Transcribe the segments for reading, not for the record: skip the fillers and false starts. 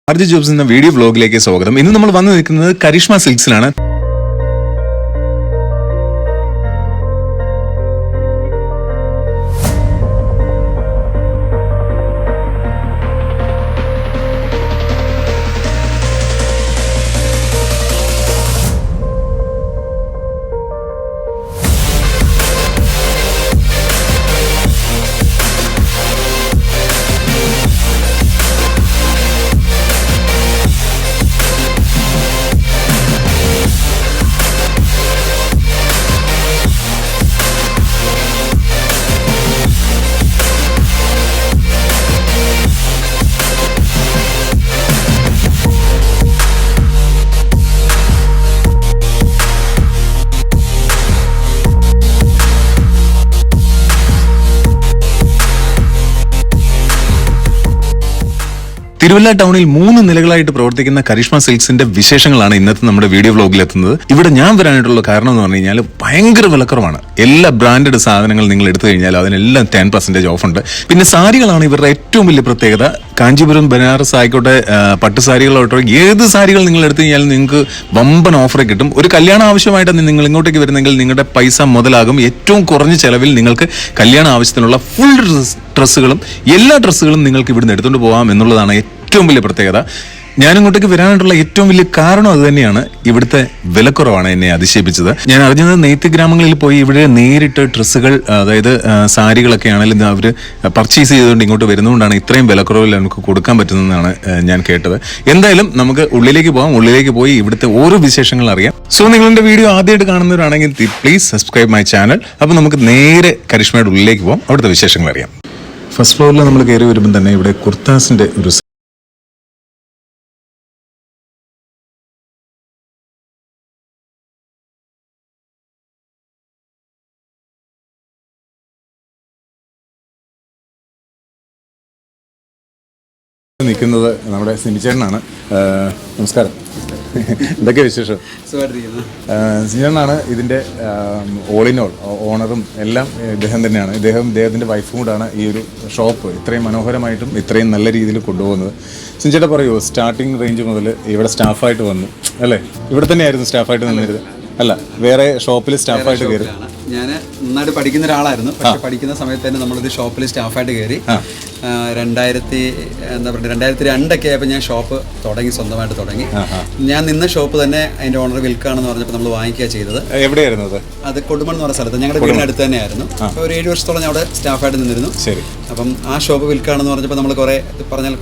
RJ jobs എന്ന video വ്ലോഗിലേക്ക് സ്വാഗതം. ഇന്ന് നമ്മൾ വന്നു നിൽക്കുന്നത് കരിഷ്മ സിൽക്സിലാണ്. തിരുവല്ല ടൗണിൽ 3 നിലകളായിട്ട് പ്രവർത്തിക്കുന്ന കരിഷ്മ സിൽക്സിന്റെ വിശേഷങ്ങളാണ് ഇന്നത്തെ നമ്മുടെ വീഡിയോ വ്ലോഗിൽ എത്തുന്നത്. ഇവിടെ ഞാൻ വരാനായിട്ടുള്ള കാരണം എന്ന് പറഞ്ഞു കഴിഞ്ഞാൽ ഭയങ്കര വിലക്കുറവാണ്. എല്ലാ ബ്രാൻഡഡ് സാധനങ്ങൾ നിങ്ങൾ എടുത്തു കഴിഞ്ഞാൽ അതിനെല്ലാം 10% ഓഫ് ഉണ്ട്. പിന്നെ സാരികളാണ് ഇവരുടെ ഏറ്റവും വലിയ പ്രത്യേകത. കാഞ്ചീപുരം, ബനാറസ് ആയിക്കോട്ടെ, പട്ടുസാരികളോട്ടോ ഏത് സാരികൾ നിങ്ങൾ എടുത്തു കഴിഞ്ഞാൽ നിങ്ങൾക്ക് വമ്പൻ ഓഫർ കിട്ടും. ഒരു കല്യാണം ആവശ്യമായിട്ട് നിങ്ങൾ ഇങ്ങോട്ടേക്ക് വരുന്നെങ്കിൽ നിങ്ങളുടെ പൈസ മുതലാകും. ഏറ്റവും കുറഞ്ഞ ചെലവിൽ നിങ്ങൾക്ക് കല്യാണ ആവശ്യത്തിനുള്ള ഫുൾ ഡ്രസ്സുകളും എല്ലാ ഡ്രസ്സുകളും നിങ്ങൾക്ക് ഇവിടുന്ന് എടുത്തുകൊണ്ട് പോകാം എന്നുള്ളതാണ് ഏറ്റവും വലിയ പ്രത്യേകത. ഞാൻ ഇങ്ങോട്ടേക്ക് വരാനായിട്ടുള്ള ഏറ്റവും വലിയ കാരണം അത് തന്നെയാണ്. ഇവിടുത്തെ വിലക്കുറവാണ് എന്നെ അതിശയിപ്പിച്ചത്. ഞാൻ അറിഞ്ഞത് നെയ്ത്ത് ഗ്രാമങ്ങളിൽ പോയി ഇവിടെ നേരിട്ട് ഡ്രസ്സുകൾ, അതായത് സാരികളൊക്കെ ആണെങ്കിലും അവർ പർച്ചേസ് ചെയ്തുകൊണ്ട് ഇങ്ങോട്ട് വരുന്നതുകൊണ്ടാണ് ഇത്രയും വിലക്കുറവിൽ നമുക്ക് കൊടുക്കാൻ പറ്റുന്നതെന്നാണ് ഞാൻ കേട്ടത്. എന്തായാലും നമുക്ക് ഉള്ളിലേക്ക് പോകാം. ഉള്ളിലേക്ക് പോയി ഇവിടുത്തെ ഓരോ വിശേഷങ്ങൾ അറിയാം. സോ നിങ്ങളുടെ വീഡിയോ ആദ്യമായിട്ട് കാണുന്നവരാണെങ്കിൽ പ്ലീസ് സബ്സ്ക്രൈബ് മൈ ചാനൽ. അപ്പോൾ നമുക്ക് നേരെ കരിഷ്മയുടെ ഉള്ളിലേക്ക് പോകാം, അവിടുത്തെ വിശേഷങ്ങൾ അറിയാം. ഫസ്റ്റ് ഫ്ലോറിൽ നമ്മൾ കയറി വരുമ്പോൾ തന്നെ ഇവിടെ കുർത്താസിന്റെ ഒരു നിൽക്കുന്നത് നമ്മുടെ സിനിച്ചേട്ടനാണ്. നമസ്കാരം. എന്തൊക്കെ വിശേഷം? സിനിച്ചേട്ടനാണ് ഇതിൻ്റെ ഓൾ ഇൻ ഓൾ ഓണറും എല്ലാം ഇദ്ദേഹം തന്നെയാണ്. ഇദ്ദേഹത്തിൻ്റെ വൈഫും കൂടാണ് ഈ ഒരു ഷോപ്പ് ഇത്രയും മനോഹരമായിട്ടും ഇത്രയും നല്ല രീതിയിൽ കൊണ്ടുപോകുന്നത്. സിനിച്ചേട്ടൻ പറയൂ, സ്റ്റാർട്ടിങ് റേഞ്ച് മുതൽ ഇവിടെ സ്റ്റാഫായിട്ട് വന്നു അല്ലേ? ഇവിടെ തന്നെയായിരുന്നു സ്റ്റാഫായിട്ട് നിന്നിരുന്നത് അല്ല, വേറെ ഷോപ്പിൽ സ്റ്റാഫായിട്ട് കയറി? ഞാൻ നന്നായിട്ട് പഠിക്കുന്ന ഒരാളായിരുന്നു. പക്ഷെ പഠിക്കുന്ന സമയത്ത് തന്നെ നമ്മളിത് ഷോപ്പിൽ സ്റ്റാഫായിട്ട് കയറി. 2002 ആയപ്പോൾ ഞാൻ ഷോപ്പ് സ്വന്തമായിട്ട് തുടങ്ങി. ഞാൻ നിന്ന ഷോപ്പ് തന്നെ അതിന്റെ ഓണർ വിൽക്കാണെന്ന് പറഞ്ഞപ്പോൾ നമ്മൾ വാങ്ങിക്കുക ചെയ്തത്. എവിടെയായിരുന്നു അത്? കൊടുമൺ എന്ന് പറഞ്ഞ സ്ഥലത്ത്, ഞങ്ങളുടെ വീടിനടുത്ത് തന്നെയായിരുന്നു. അപ്പോൾ ഒരു 7 വർഷത്തോളം ഞാൻ അവിടെ സ്റ്റാഫായിട്ട് നിന്നിരുന്നു. അപ്പം ആ ഷോപ്പ് വിൽക്കാണെന്ന് പറഞ്ഞപ്പോൾ നമ്മൾ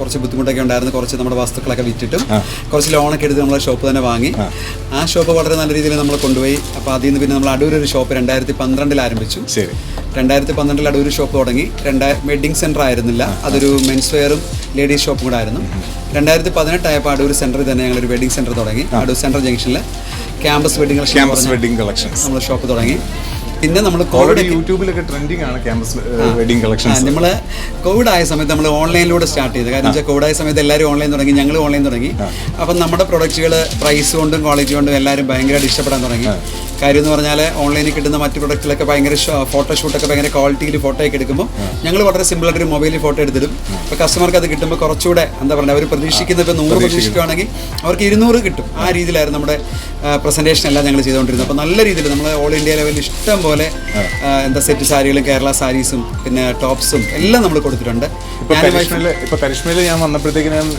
കുറച്ച് ബുദ്ധിമുട്ടൊക്കെ ഉണ്ടായിരുന്നു. കുറച്ച് നമ്മുടെ വസ്തുക്കളൊക്കെ വിറ്റിട്ടും കുറച്ച് ലോണൊക്കെ എടുത്ത് നമ്മളെ ഷോപ്പ് തന്നെ വാങ്ങി. ആ ഷോപ്പ് വളരെ നല്ല രീതിയിൽ നമ്മൾ കൊണ്ടുപോയി. അപ്പോൾ അതിൽ നിന്ന് പിന്നെ നമ്മൾ അടൂർ ഒരു ഷോപ്പ് 2012 ആരംഭിച്ചു. 2012 അടൂർ ഷോപ്പ് തുടങ്ങി. വെഡിങ് സെന്റർ ആയിരുന്നില്ല, അതൊരു മെൻസ് വെയറും ലേഡീസ് ഷോപ്പും കൂടെ ആയിരുന്നു. 2018 ആയപ്പോൾ അടൂർ സെന്ററിൽ തന്നെ ഞങ്ങളൊരു വെഡിങ് സെന്റർ തുടങ്ങി. അടൂർ സെന്റർ ജംഗ്ഷനിൽ ക്യാമ്പസ് വെഡിങ് കളക്ഷൻസ് നമ്മൾ ഷോപ്പ് തുടങ്ങി. പിന്നെ നമ്മൾ യൂട്യൂബിലൊക്കെ ട്രെൻഡിങ് ആണ് ക്യാമ്പസ് വെഡിങ് കളക്ഷൻസ്. നമ്മൾ കോവിഡ് ആയ സമയത്ത് നമ്മൾ ഓൺലൈനിലൂടെ സ്റ്റാർട്ട് ചെയ്തു. കാരണം വെച്ചാൽ കോവിഡ് ആയ സമയത്ത് എല്ലാവരും ഓൺലൈൻ തുടങ്ങി, ഞങ്ങൾ ഓൺലൈൻ തുടങ്ങി. അപ്പം നമ്മുടെ പ്രൊഡക്റ്റുകൾ പ്രൈസ് കൊണ്ടും ക്വാളിറ്റി കൊണ്ടും എല്ലാവരും ഭയങ്കരമായിട്ട് ഇഷ്ടപ്പെടാൻ തുടങ്ങി. കാര്യം എന്ന് പറഞ്ഞാൽ ഓൺലൈനിൽ കിട്ടുന്ന മറ്റു പ്രൊഡക്റ്റിലൊക്കെ ഭയങ്കര ഫോട്ടോഷൂട്ടൊക്കെ ഭയങ്കര ക്വാളിറ്റിയിൽ ഫോട്ടോ ഒക്കെ എടുക്കുമ്പോൾ ഞങ്ങൾ വളരെ സിമ്പിളായിട്ടൊരു മൊബൈലിൽ ഫോട്ടോ എടുത്തിടും. അപ്പോൾ കസ്റ്റമർക്ക് അത് കിട്ടുമ്പോൾ കുറച്ചുകൂടെ എന്താ പറയുക, അവർ പ്രതീക്ഷിക്കുന്നത് ഇപ്പോൾ 100 പ്രതീക്ഷിക്കുകയാണെങ്കിൽ അവർക്ക് 200 കിട്ടും. ആ രീതിയിലായിരുന്നു നമ്മുടെ പ്രസൻറ്റേഷൻ എല്ലാം ഞങ്ങൾ ചെയ്തുകൊണ്ടിരുന്നത്. അപ്പോൾ നല്ല രീതിയിൽ നമ്മൾ ഓൾ ഇന്ത്യ ലെവലിൽ ഇഷ്ടം പോലെ സെറ്റ് സാരികളും കേരള സാരീസും പിന്നെ ടോപ്സും എല്ലാം നമ്മൾ കൊടുത്തിട്ടുണ്ട്. ഇപ്പോൾ കരിഷ്മയിൽ ഞാൻ വന്നപ്പോഴത്തേക്കിനും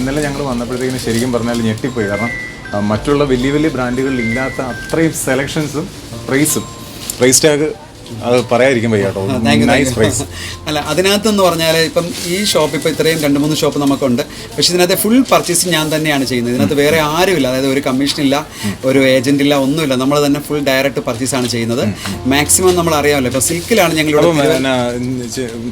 ഇന്നലെ ഞങ്ങൾ വന്നപ്പോഴത്തേക്കിനും ശരിക്കും പറഞ്ഞാൽ ഞെട്ടിപ്പോയി. കാരണം മറ്റുള്ള വലിയ വലിയ ബ്രാൻഡുകളിൽ ഇല്ലാത്ത അത്രയും സെലക്ഷൻസും പ്രൈസ് ടാഗ് അത് പറയാതിരിക്കും വയ്യാട്ടോ. അല്ല, അതിനകത്തെന്ന് പറഞ്ഞാൽ ഇപ്പം ഈ ഷോപ്പ് ഇപ്പോൾ ഇത്രയും 2-3 ഷോപ്പ് നമുക്കുണ്ട്. പക്ഷേ ഇതിനകത്ത് ഫുൾ പർച്ചേസിങ് ഞാൻ തന്നെയാണ് ചെയ്യുന്നത്. ഇതിനകത്ത് വേറെ ആരുമില്ല, അതായത് ഒരു കമ്മീഷനില്ല, ഒരു ഏജന്റ് ഇല്ല, ഒന്നുമില്ല. നമ്മൾ തന്നെ ഫുൾ ഡയറക്റ്റ് പർച്ചേസാണ് ചെയ്യുന്നത്. മാക്സിമം നമ്മൾ അറിയാമല്ലോ, ഇപ്പോൾ സിൽക്കിലാണ് ഞങ്ങൾ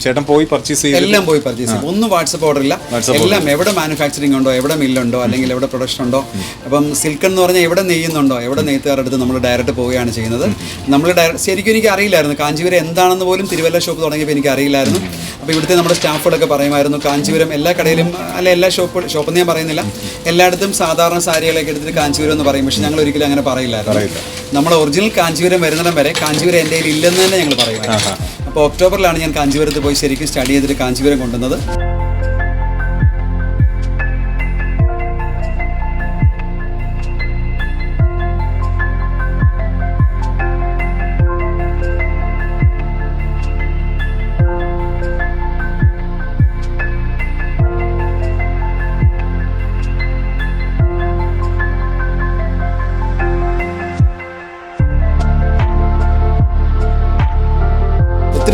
ചേട്ടൻ പോയി പർച്ചേസ് ചെയ്യും, എല്ലാം പോയി പർച്ചേസ് ചെയ്യും. ഒന്നും വാട്സപ്പ് ഓർഡർ ഇല്ല, എല്ലാം എവിടെ മാനുഫാക്ചറിങ് ഉണ്ടോ, എവിടെ മില്ലുണ്ടോ, അല്ലെങ്കിൽ എവിടെ പ്രൊഡക്ഷൻ ഉണ്ടോ. അപ്പം സിൽക്ക് എന്ന് പറഞ്ഞാൽ എവിടെ നെയ്യുന്നുണ്ടോ, എവിടെ നെയ്ത്തുകാരെടുത്ത് നമ്മൾ ഡയറക്റ്റ് പോവുകയാണ് ചെയ്യുന്നത്. നമ്മൾ ശരിക്കും എനിക്ക് അറിയില്ലായിരുന്നു കാഞ്ചീപുരം എന്താണെന്ന് പോലും. തിരുവല്ല ഷോപ്പ് തുടങ്ങിയപ്പോൾ എനിക്ക് അറിയില്ലായിരുന്നു. അപ്പോൾ ഇവിടുത്തെ നമ്മുടെ സ്റ്റാഫുകളൊക്കെ പറയുമായിരുന്നു കാഞ്ചീപുരം എല്ലാ കടയിലും, അല്ല എല്ലാ ഷോപ്പെന്ന് ഞാൻ പറയുന്നില്ല, എല്ലായിടത്തും സാധാരണ സാരികളൊക്കെ എടുത്തിട്ട് കാഞ്ചീപുരം എന്ന് പറയും. പക്ഷെ ഞങ്ങൾ ഒരിക്കലും അങ്ങനെ പറയില്ലായിരുന്നു. നമ്മൾ ഒറിജിനൽ കാഞ്ചീപുരം വരുന്നിടം വരെ കാഞ്ചീപുരം എൻ്റെ കയ്യിൽ ഇല്ലെന്ന് തന്നെ ഞങ്ങൾ പറയുമായിരുന്നു. അപ്പോൾ ഒക്ടോബറിലാണ് ഞാൻ കാഞ്ചീപുരത്ത് പോയി ശരിക്കും സ്റ്റഡി ചെയ്തിട്ട് കാഞ്ചീപുരം കൊണ്ടുവന്നത്.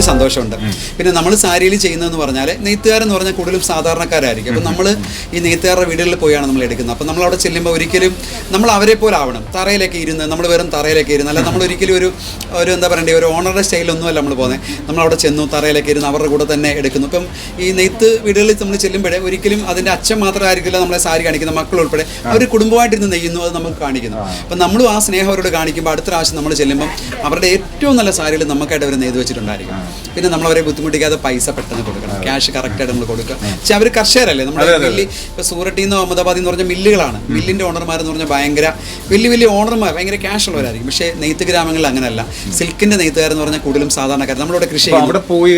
ഒത്തിരി സന്തോഷമുണ്ട്. പിന്നെ നമ്മൾ സാരിയിൽ ചെയ്യുന്നതെന്ന് പറഞ്ഞാൽ നെയ്ത്തുകാരെന്ന് പറഞ്ഞാൽ കൂടുതലും സാധാരണക്കാരായിരിക്കും. അപ്പം നമ്മൾ ഈ നെയ്ത്തുകാരുടെ വീടുകളിൽ പോയാണ് നമ്മൾ എടുക്കുന്നത്. അപ്പം നമ്മളവിടെ ചെല്ലുമ്പോൾ ഒരിക്കലും നമ്മൾ അവരെ പോലെ ആവണം. തറയിലൊക്കെ ഇരുന്ന് നമ്മൾ വെറും തറയിലൊക്കെ ഇരുന്ന്, അല്ല നമ്മൾ ഒരിക്കലും ഒരു എന്താ പറയണ്ടേ, ഒരു ഓണറുടെ സ്റ്റൈലൊന്നുമല്ല നമ്മൾ പോകുന്നത്. നമ്മളവിടെ ചെന്നു തറയിലൊക്കെ ഇരുന്ന് അവരുടെ കൂടെ തന്നെ എടുക്കുന്നു. ഇപ്പം ഈ നെയ്ത്ത് വീടുകളിൽ നമ്മൾ ചെല്ലുമ്പോഴേ ഒരിക്കലും അതിൻ്റെ അച്ഛൻ മാത്രമായിരിക്കില്ല നമ്മളെ സാരി കാണിക്കുന്ന, മക്കൾ ഉൾപ്പെടെ അവർ കുടുംബമായിട്ടിരുന്ന് നെയ്യുന്നു, അത് നമുക്ക് കാണിക്കുന്നു. അപ്പം നമ്മളും ആ സ്നേഹം അവരോട് കാണിക്കുമ്പോൾ അടുത്ത പ്രാവശ്യം നമ്മൾ ചെല്ലുമ്പം അവരുടെ ഏറ്റവും നല്ല സാരികൾ നമുക്കായിട്ട് അവർ നെയ്ത് വെച്ചിട്ടുണ്ടായിരിക്കും. പിന്നെ നമ്മളവരെ ബുദ്ധിമുട്ടിക്കാതെ പൈസ പെട്ടെന്ന് കൊടുക്കണം, ക്യാഷ് കറക്റ്റായിട്ട് നമ്മൾ കൊടുക്കുക. പക്ഷേ അവർ കർഷകരല്ലേ, നമ്മുടെ മില്ലി ഇപ്പോൾ സൂററ്റിൽ നിന്നോ അഹമ്മദാബാദിൽ നിന്ന് പറഞ്ഞ മില്ലുകളാണ്. മില്ലിൻ്റെ ഓണർമാരെന്ന് പറഞ്ഞാൽ ഭയങ്കര വലിയ ഓണർമാർ, ഭയങ്കര ക്യാഷ് ഉള്ളവരായിരിക്കും. പക്ഷേ നെയ്ത്ത് ഗ്രാമങ്ങളിൽ അങ്ങനെയല്ല. സിൽക്കിൻ്റെ നെയ്ത്തുകാരെന്ന് പറഞ്ഞാൽ കൂടുതലും സാധാരണക്കാർ. നമ്മളിവിടെ കൃഷി എല്ലാം അവിടെ പോയി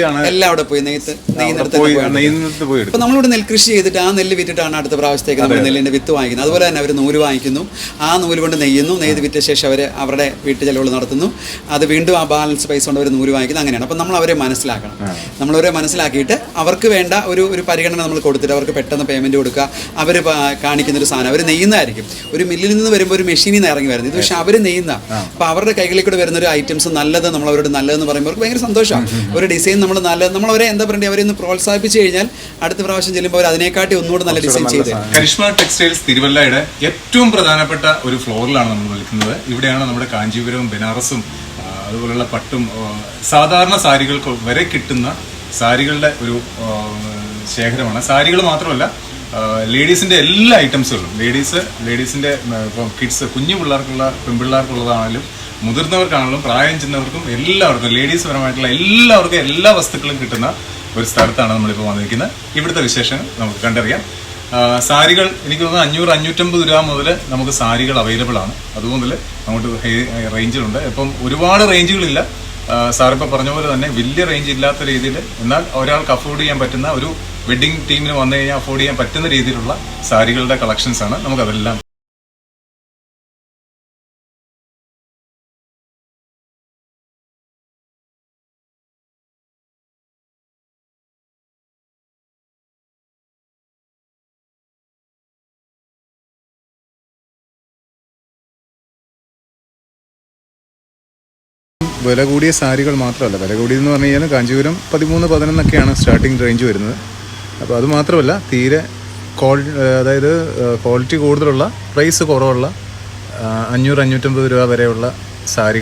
നെയ്യുന്നിടത്ത് പോയി. അപ്പോൾ നമ്മളിവിടെ നെൽകൃഷി ചെയ്തിട്ട് ആ നെല്ല് വിറ്റിട്ടാണ് അടുത്ത പ്രാവശ്യത്തേക്ക് നമ്മൾ നെല്ലിൻ്റെ വിത്ത് വാങ്ങിക്കുന്നത്. അതുപോലെ തന്നെ അവർ നൂല് വാങ്ങിക്കുന്നു, ആ നൂല് കൊണ്ട് നെയ്യുന്നു, നെയ്ത് വിറ്റ ശേഷം അവർ അവരുടെ വീട്ടു ചെലവുകൾ നടത്തുന്നു, അത് വീണ്ടും ആ ബാലൻസ് പൈസ കൊണ്ട് അവർ നൂല് വാങ്ങിക്കുന്നത്. അങ്ങനെയാണ്. അപ്പം നമ്മൾ അവരെ മനസ്സിലാക്കണം. നമ്മളവരെ മനസ്സിലാക്കിയിട്ട് അവർക്ക് വേണ്ട ഒരു പരിഗണന നമ്മൾ കൊടുത്തിട്ട് അവർക്ക് പെട്ടെന്ന് പേയ്മെൻറ്റ് കൊടുക്കുക. അവർ കാണിക്കുന്നൊരു സാധനം അവർ നെയ്യുന്നതായിരിക്കും. ഒരു മില്ലിൽ നിന്ന് വരുമ്പോൾ ഒരു മെഷീനിൽ നിന്ന് ഇറങ്ങി വരുന്നത്, ഇത് പക്ഷേ അവർ നെയ്യുന്ന. അപ്പോൾ അവരുടെ കൈകളിൽ കൂടെ വരുന്നൊരു ഐറ്റംസ് നല്ലത് നമ്മളവരോട് നല്ലതെന്ന് പറയുമ്പോൾ അവർക്ക് ഭയങ്കര സന്തോഷമാണ്. ഒരു ഡിസൈൻ നമ്മൾ നല്ലത്, നമ്മളവരെ എന്താ പറയുക, അവരെ ഒന്ന് പ്രോത്സാഹിപ്പിച്ച് കഴിഞ്ഞാൽ അടുത്ത പ്രാവശ്യം ചെല്ലുമ്പോൾ അവർ അതിനെക്കാട്ടി ഒന്നുകൂടെ നല്ല ഡിസൈൻ ചെയ്ത്. കരിഷ്മ ടെക്സ്റ്റൈൽസ് തിരുവല്ലയുടെ ഏറ്റവും പ്രധാനപ്പെട്ട ഒരു ഫ്ലോറിലാണ് നമ്മൾ നിൽക്കുന്നത്. ഇവിടെയാണ് നമ്മുടെ കാഞ്ചീപുരവും ബനാറസും അതുപോലുള്ള പട്ടും സാധാരണ സാരികൾക്ക് വരെ കിട്ടുന്ന സാരികളുടെ ഒരു ശേഖരമാണ്. സാരികൾ മാത്രമല്ല, ലേഡീസിന്റെ എല്ലാ ഐറ്റംസുകളും, ലേഡീസിന്റെ ഇപ്പം കിഡ്സ്, കുഞ്ഞു പിള്ളേർക്കുള്ള, പെൺപിള്ളേർക്കുള്ളതാണെങ്കിലും മുതിർന്നവർക്കാണെങ്കിലും പ്രായം ചെന്നവർക്കും എല്ലാവർക്കും, ലേഡീസ് പരമായിട്ടുള്ള എല്ലാവർക്കും എല്ലാ വസ്തുക്കളും കിട്ടുന്ന ഒരു സ്ഥലത്താണ് നമ്മളിപ്പോൾ വന്നിരിക്കുന്നത്. ഇവിടുത്തെ വിശേഷങ്ങൾ നമുക്ക് കണ്ടറിയാം. സാരികൾ എനിക്ക് തോന്നുന്നു 500-550 രൂപ മുതൽ നമുക്ക് സാരികൾ അവൈലബിൾ ആണ്. അതുമുതൽ അങ്ങോട്ട് റേഞ്ചിലുണ്ട്. ഇപ്പം ഒരുപാട് റേഞ്ചുകളില്ല. സാറിപ്പോൾ പറഞ്ഞ പോലെ തന്നെ വലിയ റേഞ്ച് ഇല്ലാത്ത രീതിയിൽ, എന്നാൽ ഒരാൾക്ക് അഫോർഡ് ചെയ്യാൻ പറ്റുന്ന, ഒരു വെഡ്ഡിംഗ് ടീമിന് വന്നു കഴിഞ്ഞാൽ അഫോർഡ് ചെയ്യാൻ പറ്റുന്ന രീതിയിലുള്ള സാരികളുടെ കളക്ഷൻസ് ആണ്. നമുക്കതെല്ലാം വില കൂടിയ സാരികൾ മാത്രമല്ല, വില കൂടിയെന്ന് പറഞ്ഞു കഴിഞ്ഞാൽ കാഞ്ചീപുരം 13-11 സ്റ്റാർട്ടിംഗ് റേഞ്ച് വരുന്നത്. അപ്പോൾ അത് മാത്രമല്ല, തീരെ അതായത് ക്വാളിറ്റി കൂടുതലുള്ള, പ്രൈസ് കുറവുള്ള 500-550 രൂപ വരെയുള്ള സാരി.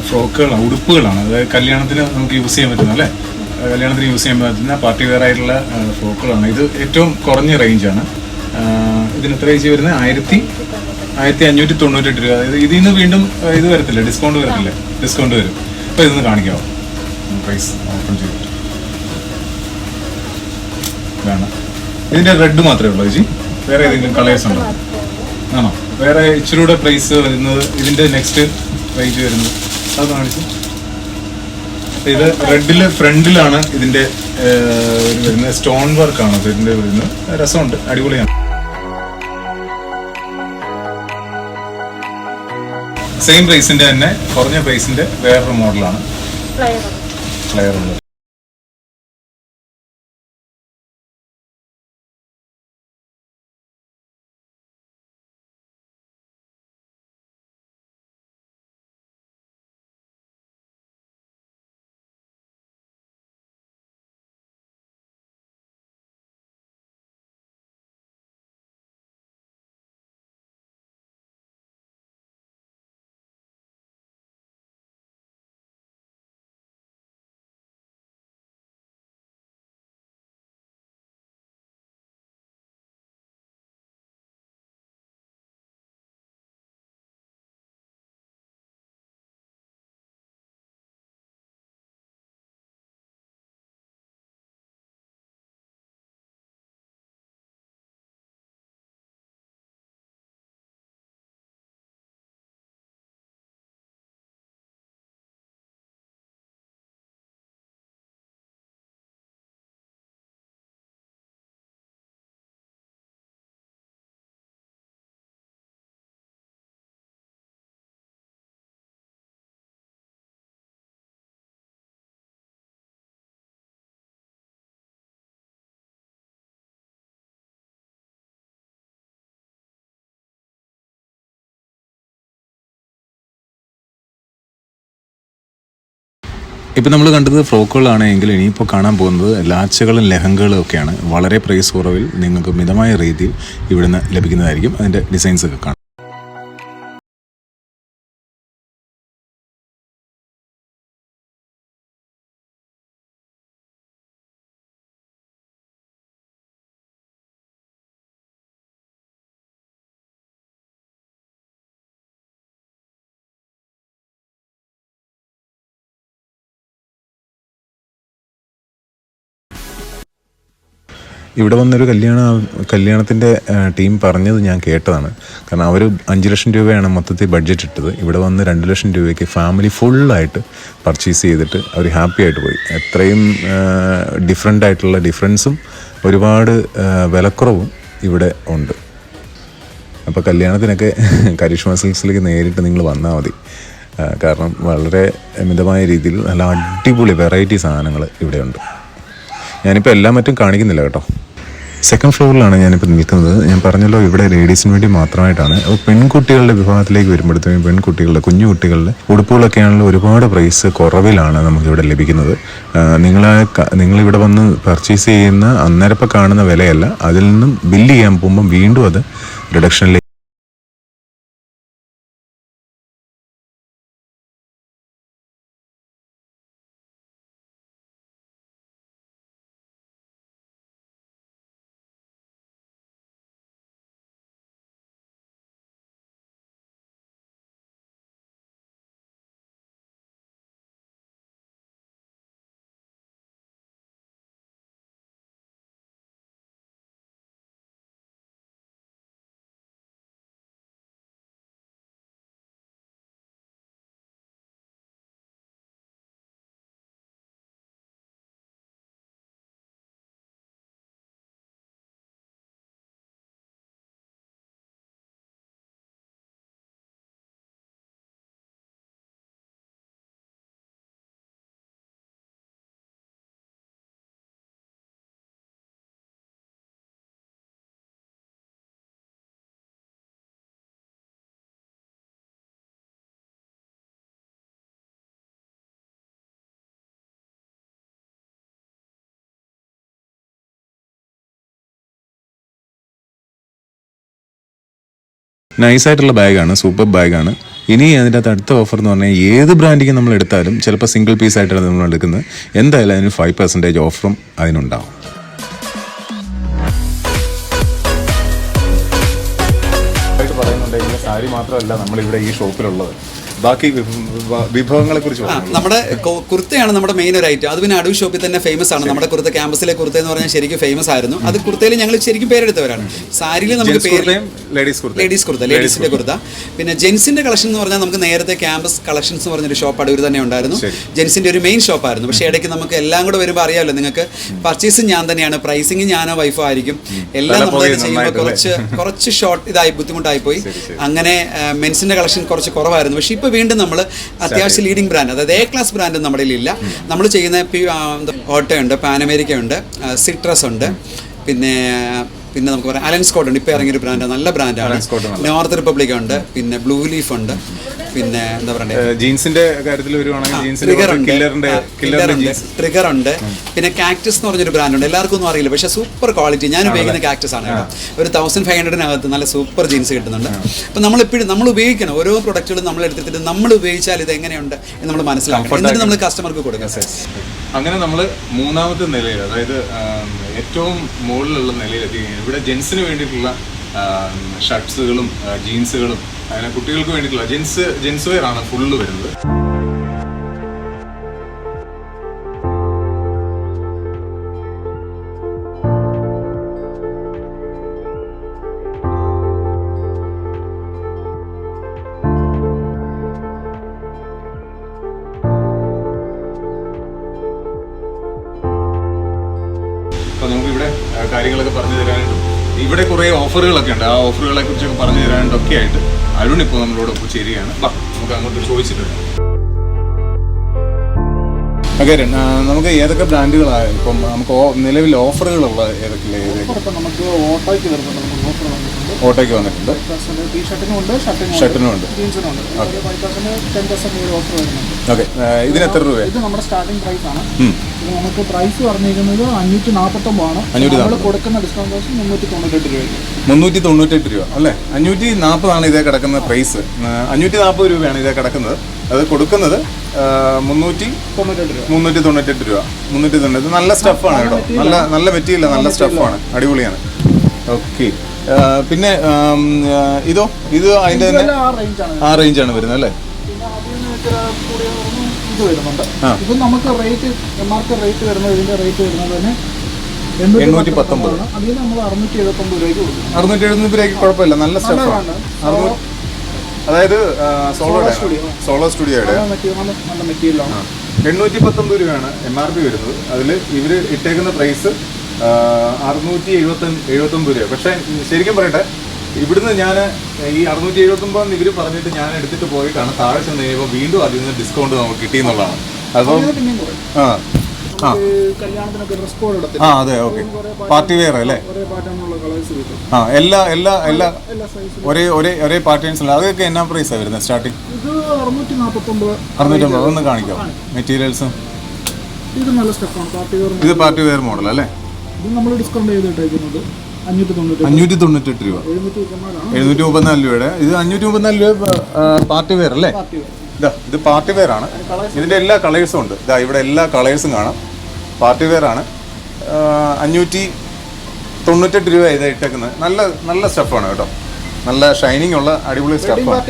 ഫ്രോക്കുകളാണ്, ഉടുപ്പുകളാണ്. അതായത് കല്യാണത്തിന് നമുക്ക് യൂസ് ചെയ്യാൻ പറ്റുന്ന, അല്ലേ, കല്യാണത്തിന് യൂസ് ചെയ്യാൻ പറ്റുന്ന പാർട്ടി വെയർ ആയിട്ടുള്ള ഫ്രോക്കുകളാണ്. ഇത് ഏറ്റവും കുറഞ്ഞ റേഞ്ചാണ്. ഇതിന് എത്ര റേഞ്ച് വരുന്നത്? 1598 രൂപ. അതായത് ഇതിൽ നിന്ന് വീണ്ടും ഇത് വരത്തില്ല, ഡിസ്കൗണ്ട് വരത്തില്ല, ഡിസ്കൗണ്ട് വരും. അപ്പോൾ ഇതൊന്ന് കാണിക്കാമോ? പ്രൈസ് ഓപ്പൺ ചെയ്തിട്ട് ഇതാണ്. ഇതിൻ്റെ റെഡ് മാത്രമേ ഉള്ളൂ ചേച്ചി, വേറെ ഏതെങ്കിലും കളേഴ്സ് ഉണ്ടോ? ആണോ? വേറെ ഇച്ചിരി കൂടെ പ്രൈസ് വരുന്നത്, ഇതിൻ്റെ നെക്സ്റ്റ് റേഞ്ച് വരുന്നത് അത് കാണിച്ചു. ഇത് റെഡില് ഫ്രണ്ടിലാണ് ഇതിന്റെ വരുന്നത്, സ്റ്റോൺ വർക്കാണ് ഇതിന്റെ വരുന്നത്. രസമുണ്ട്, അടിപൊളിയാണ്. സെയിം പ്രൈസിന്റെ തന്നെ കുറഞ്ഞ പ്രൈസിന്റെ വേറൊരു മോഡലാണ് ഫ്ലെയർ ഉള്ളത്. ഇപ്പം നമ്മൾ കണ്ടത് ഫ്രോക്കുകളാണെങ്കിൽ ഇനിയിപ്പോൾ കാണാൻ പോകുന്നത് ലാച്ചകളും ലെഹങ്കകളും ഒക്കെയാണ്. വളരെ പ്രൈസ് കുറവിൽ നിങ്ങൾക്ക് മിതമായ രീതിയിൽ ഇവിടുന്ന് ലഭിക്കുന്നതായിരിക്കും. അതിൻ്റെ ഡിസൈൻസ് ഒക്കെ കാണാം. ഇവിടെ വന്നൊരു കല്യാണത്തിൻ്റെ ടീം പറഞ്ഞത് ഞാൻ കേട്ടതാണ്. കാരണം അവർ 5 ലക്ഷം രൂപയാണ് മൊത്തത്തിൽ ബഡ്ജറ്റ് ഇട്ടത്. ഇവിടെ വന്ന് 2 ലക്ഷം രൂപയ്ക്ക് ഫാമിലി ഫുള്ളായിട്ട് പർച്ചേസ് ചെയ്തിട്ട് അവർ ഹാപ്പി ആയിട്ട് പോയി. എത്രയും ഡിഫറൻസും ഒരുപാട് വിലക്കുറവും ഇവിടെ ഉണ്ട്. അപ്പോൾ കല്യാണത്തിനൊക്കെ കരിഷ്മ സിൽക്സിലേക്ക് നേരിട്ട് നിങ്ങൾ വന്നാൽ മതി. കാരണം വളരെ മിതമായ രീതിയിൽ നല്ല അടിപൊളി വെറൈറ്റി സാധനങ്ങൾ ഇവിടെയുണ്ട്. ഞാനിപ്പോൾ എല്ലാം മറ്റും കാണിക്കുന്നില്ല കേട്ടോ. സെക്കൻഡ് ഫ്ലോറിലാണ് ഞാനിപ്പോൾ നിൽക്കുന്നത്. ഞാൻ പറഞ്ഞല്ലോ ഇവിടെ ലേഡീസിന് വേണ്ടി മാത്രമായിട്ടാണ്. അപ്പോൾ പെൺകുട്ടികളുടെ വിഭാഗത്തിലേക്ക് വരുമ്പോഴത്തേക്കും പെൺകുട്ടികളുടെ കുഞ്ഞു കുട്ടികളുടെ ഉടുപ്പുകളൊക്കെയാണല്ലോ ഒരുപാട് പ്രൈസ് കുറവിലാണ് നമുക്കിവിടെ ലഭിക്കുന്നത്. നിങ്ങളിവിടെ വന്ന് പർച്ചേസ് ചെയ്യുന്ന അന്നേരപ്പം കാണുന്ന വിലയല്ല, അതിൽ നിന്നും ബില്ല് ചെയ്യാൻ പോകുമ്പം വീണ്ടും അത് റിഡക്ഷനിലേക്ക്. നൈസായിട്ടുള്ള ബാഗാണ്, സൂപ്പർ ബാഗാണ്. ഇനി അതിൻ്റെ അകത്ത് അടുത്ത ഓഫർ എന്ന് പറഞ്ഞാൽ ഏത് ബ്രാൻഡിങ് നമ്മൾ എടുത്താലും ചിലപ്പോൾ സിംഗിൾ പീസ് ആയിട്ടാണ് നമ്മൾ എടുക്കുന്നത്. എന്തായാലും അതിന് 5% ഓഫറും അതിനുണ്ടാവും. പറയുന്നുണ്ടെങ്കിൽ സാരി മാത്രമല്ല നമ്മളിവിടെ ഈ ഷോപ്പിലുള്ളത്, ബാക്കി വിഭവങ്ങളെ കുറിച്ച് നമ്മുടെ കുർത്തയാണ് നമ്മുടെ മെയിൻ ഒരു ഐറ്റം. അത് പിന്നെ അടൂർ ഷോപ്പിൽ തന്നെ ഫേമസ് ആണ്. നമ്മുടെ കുർത്ത ക്യാമ്പസിലെ കുർത്ത എന്ന് പറഞ്ഞാൽ ശരിക്കും ഫേമസ് ആയിരുന്നു. അത് കുർത്തയിൽ ഞങ്ങൾ ശരിക്കും പേരെടുത്തവരാണ്. സാരിയിൽ നമുക്ക് ലേഡീസ് കുർത്ത, ലേഡീസിന്റെ കുർത്ത. പിന്നെ ജെൻസിന്റെ കളക്ഷൻ എന്ന് പറഞ്ഞാൽ നമുക്ക് നേരത്തെ ക്യാമ്പസ് കളക്ഷൻസ് എന്ന് പറഞ്ഞൊരു ഷോപ്പ് അടൂർ തന്നെ ഉണ്ടായിരുന്നു. ജെൻസിന്റെ ഒരു മെയിൻ ഷോപ്പായിരുന്നു. പക്ഷേ ഇടയ്ക്ക് നമുക്ക് എല്ലാം കൂടെ വരുമ്പോൾ അറിയാമല്ലോ, നിങ്ങൾക്ക് പർച്ചേസും ഞാൻ തന്നെയാണ്, പ്രൈസിങ് ഞാനോ വൈഫോ ആയിരിക്കും. എല്ലാം നമ്മൾ ചെയ്യുമ്പോൾ കുറച്ച് ബുദ്ധിമുട്ടായി പോയി. അങ്ങനെ മെൻസിന്റെ കളക്ഷൻ കുറച്ച് കുറവായിരുന്നു. പക്ഷേ ഇപ്പോൾ വീണ്ടും നമ്മൾ അത്യാവശ്യം ലീഡിംഗ് ബ്രാൻഡ്, അതായത് എ ക്ലാസ് ബ്രാൻഡ് നമ്മുടെ ഇല്ല. നമ്മൾ ചെയ്യുന്ന ഓട്ടോ ഉണ്ട്, പാനമേരിക്ക ഉണ്ട്, സിട്രസ് ഉണ്ട്, പിന്നെ നമുക്ക് പറയാം അലൻ സ്കോട്ട് ഉണ്ട്. ഇപ്പോൾ ഇറങ്ങിയൊരു ബ്രാൻഡാണ്, നല്ല ബ്രാൻഡാണ്. നോർത്ത് റിപ്പബ്ലിക് ഉണ്ട്, പിന്നെ ബ്ലൂ ലീഫ് ഉണ്ട്, പിന്നെ എന്താ പറയുക ജീൻസിന്റെ കാര്യത്തിൽ ട്രിഗർ ഉണ്ട്, പിന്നെ കാക്ടസ് എന്ന് പറഞ്ഞൊരു ബ്രാൻഡ് ഉണ്ട്. എല്ലാവർക്കും ഒന്നും അറിയില്ല, പക്ഷേ സൂപ്പർ ക്വാളിറ്റി. ഞാൻ ഉപയോഗിക്കുന്ന കാക്ടസ് ആണ് കേട്ടോ. ഒരു 1500-നകത്ത് നല്ല സൂപ്പർ ജീൻസ് കിട്ടുന്നുണ്ട്. അപ്പം നമ്മൾ ഉപയോഗിക്കണം ഓരോ പ്രൊഡക്റ്റുകളും നമ്മൾ എടുത്തിട്ട് നമ്മൾ ഉപയോഗിച്ചാൽ ഇത് എങ്ങനെയുണ്ട് എന്ന് നമ്മൾ മനസ്സിലാക്കണം. എന്നിട്ട് നമ്മൾ കസ്റ്റമർക്ക് കൊടുക്കാം. അങ്ങനെ നമ്മൾ മൂന്നാമത്തെ നിലയിൽ, അതായത് ഏറ്റവും മുകളിലുള്ള നിലയിലെത്തി. ഇവിടെ ജെൻസിന് വേണ്ടിയിട്ടുള്ള ഷർട്ട്സുകളും ജീൻസുകളും അങ്ങനെ കുട്ടികൾക്ക് വേണ്ടിയിട്ടുള്ള ജെൻസ് വെയർ ആണ് ഫുള്ള് വരുന്നത്. അപ്പോൾ നമുക്കിവിടെ കാര്യങ്ങളൊക്കെ പറഞ്ഞു തരാനായിട്ടും ഇവിടെ കുറേ ഓഫറുകളൊക്കെ ഉണ്ട്. ആ ഓഫറുകളെ കുറിച്ചൊക്കെ പറഞ്ഞു തരാനായിട്ടൊക്കെ ആയിട്ട് അരുൺ ഇപ്പോൾ നമ്മളോട് ഒപ്പം ചേരുകയാണ്. നമുക്ക് അങ്ങോട്ട് ചോദിച്ചിട്ട് വരാം. ഓക്കെ, നമുക്ക് ഏതൊക്കെ ബ്രാൻഡുകളാണ് ഇപ്പം നമുക്ക് നിലവിൽ ഓഫറുകളുള്ള ഏതൊക്കെ? നമുക്ക് ഓട്ടോയ്ക്ക് വരുന്നുണ്ട്. നമുക്ക് ഓഫർ ഓട്ടോയ്ക്ക് വന്നിട്ടുണ്ട്. ടീഷർട്ടിനും ഉണ്ട്, ഷർട്ടിനും ഉണ്ട്, ജീൻസിനും ഉണ്ട്. 5% 10% ഓഫർ വരുന്നുണ്ട്. ഓക്കെ. ഇതിന് എത്ര രൂപ? ഇത് നമ്മുടെ സ്റ്റാർട്ടിംഗ് പ്രൈസ് ആണ്. ഇത് നമുക്ക് പ്രൈസ് പറഞ്ഞിരിക്കുന്നത് 549 ആണ്. നമ്മൾ കൊടുക്കുന്ന ഡിസ്കൗണ്ട് പ്രൈസ് 398 രൂപ. 398 രൂപ അല്ലേ? 540 ഇതേ കിടക്കുന്ന പ്രൈസ്. 540 രൂപയാണ് ഇതേ കിടക്കുന്നത്. അത് കൊടുക്കുന്നത് 398 രൂപ. 390. നല്ല സ്റ്റഫാണ് കേട്ടോ. നല്ല മെറ്റീരിയൽ, നല്ല സ്റ്റഫാണ്, അടിപൊളിയാണ്. ഓക്കെ. പിന്നെ ഇത് അതിന്റെ തന്നെ ആ റേഞ്ചാണ് വരുന്നത് അല്ലേ? ഇത് വരുന്നുണ്ട്. ഇത് നമുക്ക് റേറ്റ് MRP റേറ്റ് വരുന്നത്, ഇതിന്റെ റേറ്റ് വരുന്നത് തന്നെ 819. അതിന് നമ്മൾ 679 രൂപയ്ക്ക് കൊടുക്കും. 679 രൂപയ്ക്ക് കുഴപ്പമില്ല, നല്ല സ്റ്റഫാണ്. അതായത് സോളോ സ്റ്റുഡിയോയുടെ നല്ല മെറ്റീരിയലാണ്. 819 രൂപയാണ് MRP വരുന്നത്. അതിൽ ഇവർ ഇട്ടേക്കുന്ന പ്രൈസ് 679 രൂപ. പക്ഷേ ശരിക്കും പറയട്ടെ, ഇവിടുന്ന് ഞാൻ ഈ 679 ഇവർ പറഞ്ഞിട്ട് ഞാൻ എടുത്തിട്ട് പോയിട്ടാണ് താഴെ ചെന്ന് കഴിയുമ്പോൾ വീണ്ടും അതിൽ നിന്ന് ഡിസ്കൗണ്ട് നമുക്ക് കിട്ടിയെന്നുള്ളതാണ്. അപ്പം കല്യാണത്തിനൊക്കെ ഡ്രസ് കോഡ് എടുത്തിട്ട് അതെ, ഓക്കെ. പാർട്ടി വെയർ അല്ലേ? എല്ലാ ഒരേ പാറ്റേൺസിലാണ്. അതൊക്കെ എന്നാ പ്രൈസാണ് വരുന്നത് സ്റ്റാർട്ടിങ്? ഇത് 649. 650. ഒന്ന് കാണിക്കാം മെറ്റീരിയൽസ്. ഇത് നല്ല സ്റ്റഫാണ്, പാർട്ടി വെയർ. ഇത് പാർട്ടി വെയർ മോഡൽ അല്ലേ? ഇത് നമ്മൾ ഡിസ്കൗണ്ട് ചെയ്തിട്ടേക്കുന്നത് 598 രൂപ. 734 രൂപയുടെ. ഇത് 534 രൂപ പാർട്ടി വെയർ അല്ലേ? ഇത് പാർട്ടി വെയർ ആണ്. ഇതിന്റെ എല്ലാ കളേഴ്സും ഉണ്ട്. ഇവിടെ എല്ലാ കളേഴ്സും കാണാം. പാർട്ടി വെയർ ആണ്. 598 രൂപ ഇത് ഇട്ടേക്കുന്നത്. നല്ല സ്റ്റഫാണ് കേട്ടോ. നല്ല ഷൈനിങ് ഉള്ള അടിപൊളി സ്റ്റഫാണ്.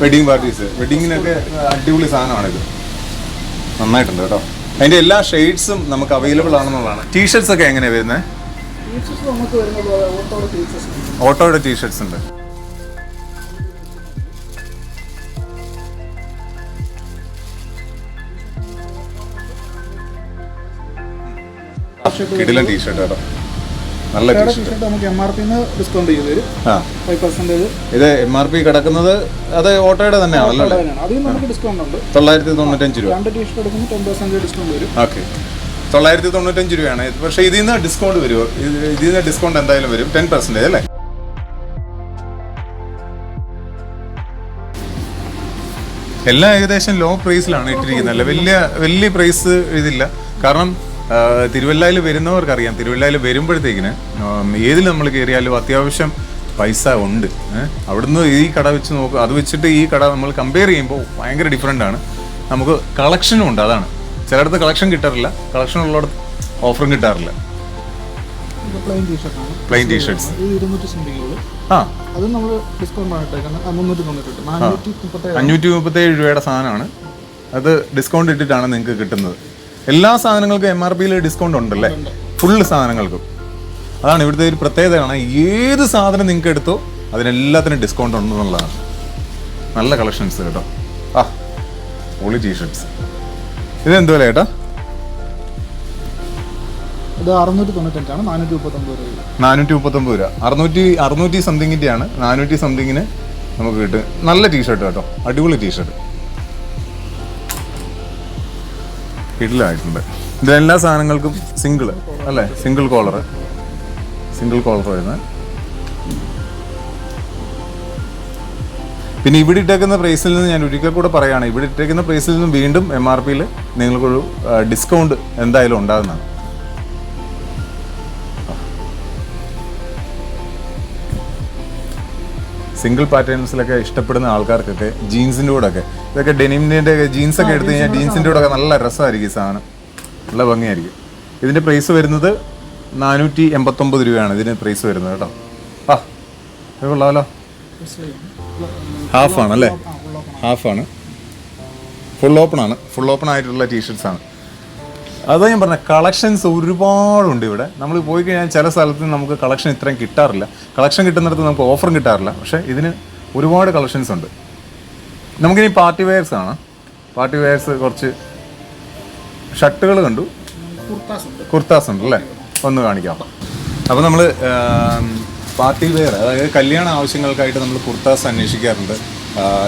വെഡിങ് പാർട്ടീസ്, വെഡിങ്ങിനൊക്കെ അടിപൊളി സാധനമാണിത്. നന്നായിട്ടുണ്ട് കേട്ടോ. അതിന്റെ എല്ലാ ഷെയ്ഡ്സും നമുക്ക് അവൈലബിൾ ആണെന്നുള്ളതാണ്. ടീഷർട്സ് ഒക്കെ എങ്ങനെയാണ് വരുന്നത്? ഓട്ടോയുടെ ടീഷർട്സ് ഉണ്ട്. കിടിലൻ ടീഷർട്ട് കേട്ടോ. നല്ല ടീഷർട്ട് നമുക്ക് MRP ഡിസ്കൗണ്ട് ചെയ്ത് തരും. 5%. ഇത് MRP കിടക്കുന്നത് അത് ഓട്ടോയുടെ തന്നെയാണല്ലോ അല്ലേ? അതിൽ നമുക്ക് ഡിസ്കൗണ്ട് ഉണ്ട്. 995 രൂപ. 2 ടീഷർട്ട് എടുക്കുമ്പോൾ 10% ഡിസ്കൗണ്ട് വരും. ഓക്കെ. 995 രൂപയാണ്. പക്ഷേ ഇതിൽ നിന്ന് ഡിസ്കൗണ്ട് വരുമോ? ഇതിൽ നിന്ന് ഡിസ്കൗണ്ട് എന്തായാലും വരും, 10% അല്ലേ? എല്ലാം ഏകദേശം ലോ പ്രൈസിലാണ് ഇട്ടിരിക്കുന്നത്. അല്ലേ, വലിയ പ്രൈസ് ഇതില്ല. കാരണം തിരുവല്ലയിൽ വരുന്നവർക്കറിയാം, തിരുവല്ലയിൽ വരുമ്പോഴത്തേക്കിന് ഏതിൽ നമ്മൾ കയറിയാലും അത്യാവശ്യം പൈസ ഉണ്ട്. അവിടുന്ന് ഈ കട വെച്ച് നോക്കുക, അത് വെച്ചിട്ട് ഈ കട നമ്മൾ കമ്പയർ ചെയ്യുമ്പോൾ ഭയങ്കര ഡിഫറെൻ്റ് ആണ്. നമുക്ക് കളക്ഷനും ഉണ്ട്. അതാണ്, ചിലയിടത്ത് കളക്ഷൻ കിട്ടാറില്ല, കളക്ഷൻ ഉള്ളിടത്ത് ഓഫറും കിട്ടാറില്ല. പ്ലെയിൻ ടീഷർട്ട്സ് അത് നമ്മൾ ഡിസ്കൗണ്ട് ആയിട്ടേക്കുന്നത് 537 രൂപയുടെ സാധനമാണ്. അത് ഡിസ്കൗണ്ട് ഇട്ടിട്ടാണ് നിങ്ങൾക്ക് കിട്ടുന്നത്. എല്ലാ സാധനങ്ങൾക്കും MRPയിൽ ഡിസ്കൗണ്ട് ഉണ്ടല്ലേ? ഫുള്ള് സാധനങ്ങൾക്കും. അതാണ് ഇവിടുത്തെ ഒരു പ്രത്യേകതയാണ്. ഏത് സാധനം നിങ്ങൾക്ക് എടുത്തോ അതിനെല്ലാത്തിനും ഡിസ്കൗണ്ട് ഉണ്ടെന്നുള്ളതാണ്. നല്ല കളക്ഷൻസ് കേട്ടോ. പൊളി ടീഷർട്ട്സ്. ഇതെന്തുപോലെ ചേട്ടാ? ഇത് 695 ആണ്. 439 രൂപ. 439 രൂപ. 600 സംതിങ്ങിൻ്റെയാണ്. 400 സംതിങ്ങിന് നമുക്ക് കിട്ടും. നല്ല ടീഷർട്ട് കേട്ടോ, അടിപൊളി ടീഷർട്ട്. കിടിലായിട്ടുണ്ട്. ഇതിലെല്ലാ സാധനങ്ങൾക്കും സിംഗിൾ അല്ലേ? സിംഗിൾ കോളർ വരുന്നത്. പിന്നെ ഇവിടെ ഇട്ടേക്കുന്ന പ്രൈസിൽ നിന്ന് ഞാൻ ഒരിക്കൽ കൂടെ പറയുകയാണ്, ഇവിടെ ഇട്ടേക്കുന്ന പ്രൈസിൽ നിന്നും വീണ്ടും MRPയിൽ നിങ്ങൾക്കൊരു ഡിസ്കൗണ്ട് എന്തായാലും ഉണ്ടാകുന്നതാണ്. സിംഗിൾ പാറ്റേൺസിലൊക്കെ ഇഷ്ടപ്പെടുന്ന ആൾക്കാർക്കൊക്കെ ജീൻസിൻ്റെ കൂടെ ഒക്കെ, ഇതൊക്കെ ഡെനിമിൻ്റെ ജീൻസൊക്കെ എടുത്തു കഴിഞ്ഞാൽ ജീൻസിൻ്റെ കൂടെ ഒക്കെ നല്ല രസമായിരിക്കും. ഈ സാധനം നല്ല ഭംഗിയായിരിക്കും. ഇതിൻ്റെ പ്രൈസ് വരുന്നത് 489 രൂപയാണ് ഇതിന് പ്രൈസ് വരുന്നത് കേട്ടോ. ഇത് കൊള്ളാമല്ലോ. ഹാഫാണല്ലേ? ഹാഫാണ്. ഫുൾ ഓപ്പൺ ആയിട്ടുള്ള ടീഷർട്ട്സാണ്. അതാ ഞാൻ പറഞ്ഞ, കളക്ഷൻസ് ഒരുപാടുണ്ട് ഇവിടെ. നമ്മൾ പോയി കഴിഞ്ഞാൽ ചില സ്ഥലത്ത് നമുക്ക് കളക്ഷൻ ഇത്രയും കിട്ടാറില്ല. കളക്ഷൻ കിട്ടുന്നിടത്ത് നമുക്ക് ഓഫറും കിട്ടാറില്ല. പക്ഷേ ഇതിന് ഒരുപാട് കളക്ഷൻസ് ഉണ്ട്. നമുക്കിനി പാർട്ടി വെയർസ് ആണ്. പാർട്ടി വെയർസ് കുറച്ച് ഷർട്ടുകൾ കണ്ടു, കുർത്താസ് ഉണ്ട് അല്ലേ? ഒന്ന് കാണിക്കാം. അപ്പോൾ നമ്മൾ പാർട്ടി വെയർ, അതായത് കല്യാണ ആവശ്യങ്ങൾക്കായിട്ട് നമ്മൾ കുർത്താസ് അന്വേഷിക്കാറുണ്ട്.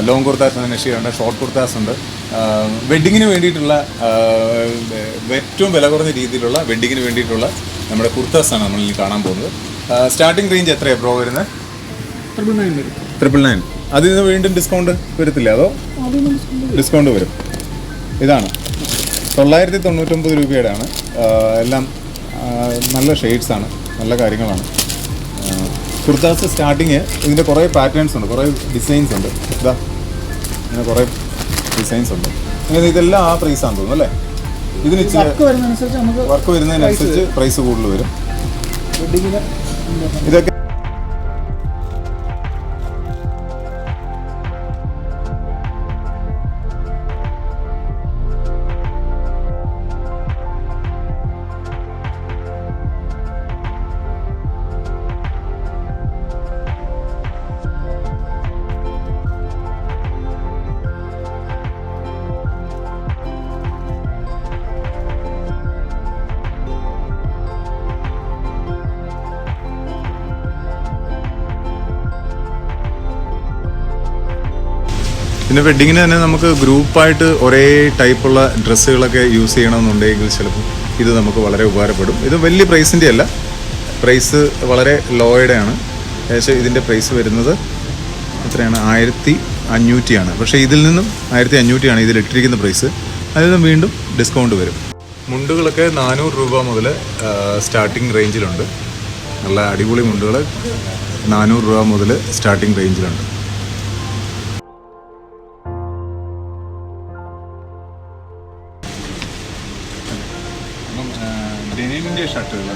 ലോങ് കുർത്താസ് അന്വേഷിക്കാറുണ്ട്, ഷോർട്ട് കുർത്താസ് ഉണ്ട്. വെഡ്ഡിങ്ങിന് വേണ്ടിയിട്ടുള്ള ഏറ്റവും വില കുറഞ്ഞ രീതിയിലുള്ള വെഡ്ഡിങ്ങിന് വേണ്ടിയിട്ടുള്ള നമ്മുടെ കുർത്താസാണ് നമ്മളിനി കാണാൻ പോകുന്നത്. സ്റ്റാർട്ടിംഗ് റേഞ്ച് എത്രയാണ് ബ്രോ വരുന്നത്? 999 വരും. 999. അതിൽ നിന്ന് വീണ്ടും ഡിസ്കൗണ്ട് വരത്തില്ല അതോ? അതിന് ഡിസ്കൗണ്ട് വരും. ഇതാണ് 999 രൂപയുടെ ആണ്. എല്ലാം നല്ല ഷെയ്ഡ്സാണ്, നല്ല കാര്യങ്ങളാണ്. കുർത്താസ് സ്റ്റാർട്ടിങ് ഇതിൻ്റെ കുറേ പാറ്റേൺസ് ഉണ്ട്, കുറേ ഡിസൈൻസ് ഉണ്ട്. ഇതാ ഇങ്ങനെ കുറേ ഡിസൈൻസ് ഉണ്ട്. അങ്ങനെ ഇതെല്ലാം ആ പ്രൈസാണെന്ന് തോന്നുന്നു അല്ലേ? ഇതിന് ഇച്ചിരി വർക്ക് വരുന്നതിനനുസരിച്ച് പ്രൈസ് കൂടുതൽ വരും. ഇതൊക്കെ പിന്നെ വെഡ്ഡിങ്ങിന് തന്നെ നമുക്ക് ഗ്രൂപ്പായിട്ട് ഒരേ ടൈപ്പുള്ള ഡ്രസ്സുകളൊക്കെ യൂസ് ചെയ്യണമെന്നുണ്ടെങ്കിൽ ചിലപ്പോൾ ഇത് നമുക്ക് വളരെ ഉപകാരപ്പെടും. ഇത് വലിയ പ്രൈസിൻ്റെ അല്ല, പ്രൈസ് വളരെ ലോയുടെ ആണ്. ഏകദേശം ഇതിൻ്റെ പ്രൈസ് വരുന്നത് എത്രയാണ്? 1500 ആണ്. പക്ഷേ ഇതിൽ നിന്നും 1500 ആണ് ഇതിലിട്ടിരിക്കുന്ന പ്രൈസ്. അതിൽ നിന്നും വീണ്ടും ഡിസ്കൗണ്ട് വരും. മുണ്ടുകളൊക്കെ 400 രൂപ മുതൽ സ്റ്റാർട്ടിങ് റേഞ്ചിലുണ്ട്. നല്ല അടിപൊളി മുണ്ടുകൾ 400 രൂപ മുതൽ സ്റ്റാർട്ടിങ് റേഞ്ചിലുണ്ട്. ഡെനിമിൻ്റെ ഷർട്ടുകൾ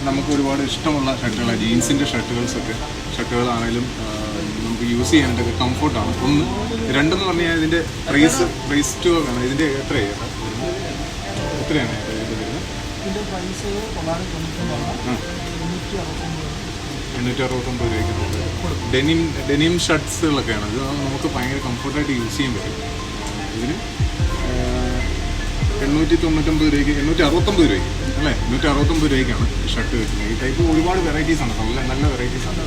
നമുക്ക് ഒരുപാട് ഇഷ്ടമുള്ള ഷർട്ടുകൾ, ജീൻസിൻ്റെ ഷർട്ടുകളാണെങ്കിലും നമുക്ക് യൂസ് ചെയ്യാനായിട്ടൊക്കെ കംഫർട്ടാണ്. ഒന്ന്. രണ്ടെന്ന് പറഞ്ഞാൽ ഇതിൻ്റെ പ്രൈസ് ടു ആണ്. ഇതിൻ്റെ എത്രയാണ് ഇത് വരുന്നത്? 869 രൂപയ്ക്ക് ഡെനിം ഷർട്ട്സുകളൊക്കെയാണ്. ഇത് നമുക്ക് ഭയങ്കര കംഫർട്ടായിട്ട് യൂസ് ചെയ്യാൻ പറ്റും. ഇതിന് 899 രൂപയ്ക്ക് 869 രൂപയ്ക്ക് അല്ലേ? 869 രൂപയ്ക്കാണ് ഷർട്ട് കിട്ടുന്നത്. ഈ ടൈപ്പ് ഒരുപാട് വെറൈറ്റീസ് ആണ്, നല്ല വെറൈറ്റീസ് ആണ്.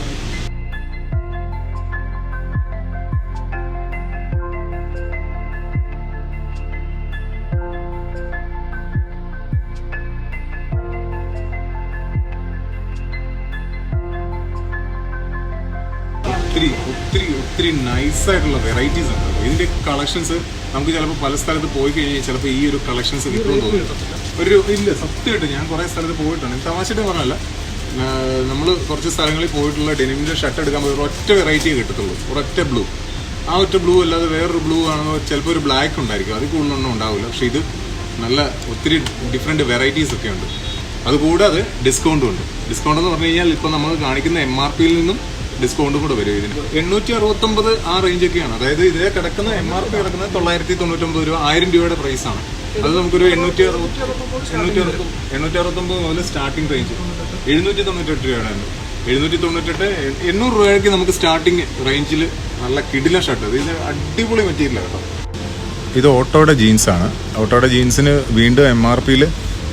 ഒത്തിരി നൈസായിട്ടുള്ള വെറൈറ്റീസ് ഉണ്ട്. ഇതിൻ്റെ കളക്ഷൻസ് നമുക്ക് ചിലപ്പോൾ പല സ്ഥലത്ത് പോയി കഴിഞ്ഞാൽ ചിലപ്പോൾ ഈ ഒരു കളക്ഷൻസ് കിട്ടുമെന്ന് തോന്നുന്നു. ഇല്ല, സത്യമായിട്ട് ഞാൻ കുറേ സ്ഥലത്ത് പോയിട്ടുണ്ട്. തമാശയായിട്ട് പറഞ്ഞല്ല, നമ്മൾ കുറച്ച് സ്ഥലങ്ങളിൽ പോയിട്ടുള്ള ഡെനിമിൻ്റെ ഷർട്ട് എടുക്കാൻ പോയി ഒരൊറ്റ വെറൈറ്റിയെ കിട്ടത്തുള്ളൂ, ഒരൊറ്റ ബ്ലൂ. ആ ഒറ്റ ബ്ലൂ അല്ലാതെ വേറൊരു ബ്ലൂ ആണെന്നോ ചിലപ്പോൾ ഒരു ബ്ലാക്ക് ഉണ്ടായിരിക്കും, അതിൽ കൂടുതലൊന്നും ഉണ്ടാവില്ല. പക്ഷേ ഇത് നല്ല ഒത്തിരി ഡിഫറെൻറ്റ് വെറൈറ്റീസ് ഒക്കെ ഉണ്ട്. അതുകൂടാതെ ഡിസ്കൗണ്ടും ഉണ്ട്. ഡിസ്കൗണ്ട് എന്ന് പറഞ്ഞു കഴിഞ്ഞാൽ ഇപ്പോൾ നമ്മൾ കാണിക്കുന്ന MRP നിന്നും ഡിസ്കൗണ്ടും കൂടെ വരും. ഇതിന് 869 ആ റേഞ്ചൊക്കെയാണ്. അതായത് ഇതേ കിടക്കുന്ന MRP കിടക്കുന്നത് 999 രൂപ, 1000 രൂപയുടെ പ്രൈസാണ്. അത് നമുക്കൊരു 869 മുതൽ സ്റ്റാർട്ടിംഗ് റേഞ്ച് 798 രൂപയാണ്. 798 800 രൂപയ്ക്ക് നമുക്ക് സ്റ്റാർട്ടിങ് റേഞ്ചിൽ നല്ല കിടില ഷർട്ട്. ഇത് അടിപൊളി മെറ്റീരിയലാണ് കേട്ടോ. ഇത് ഓട്ടോയുടെ ജീൻസാണ്. ഓട്ടോയുടെ ജീൻസിന് വീണ്ടും MRPയിൽ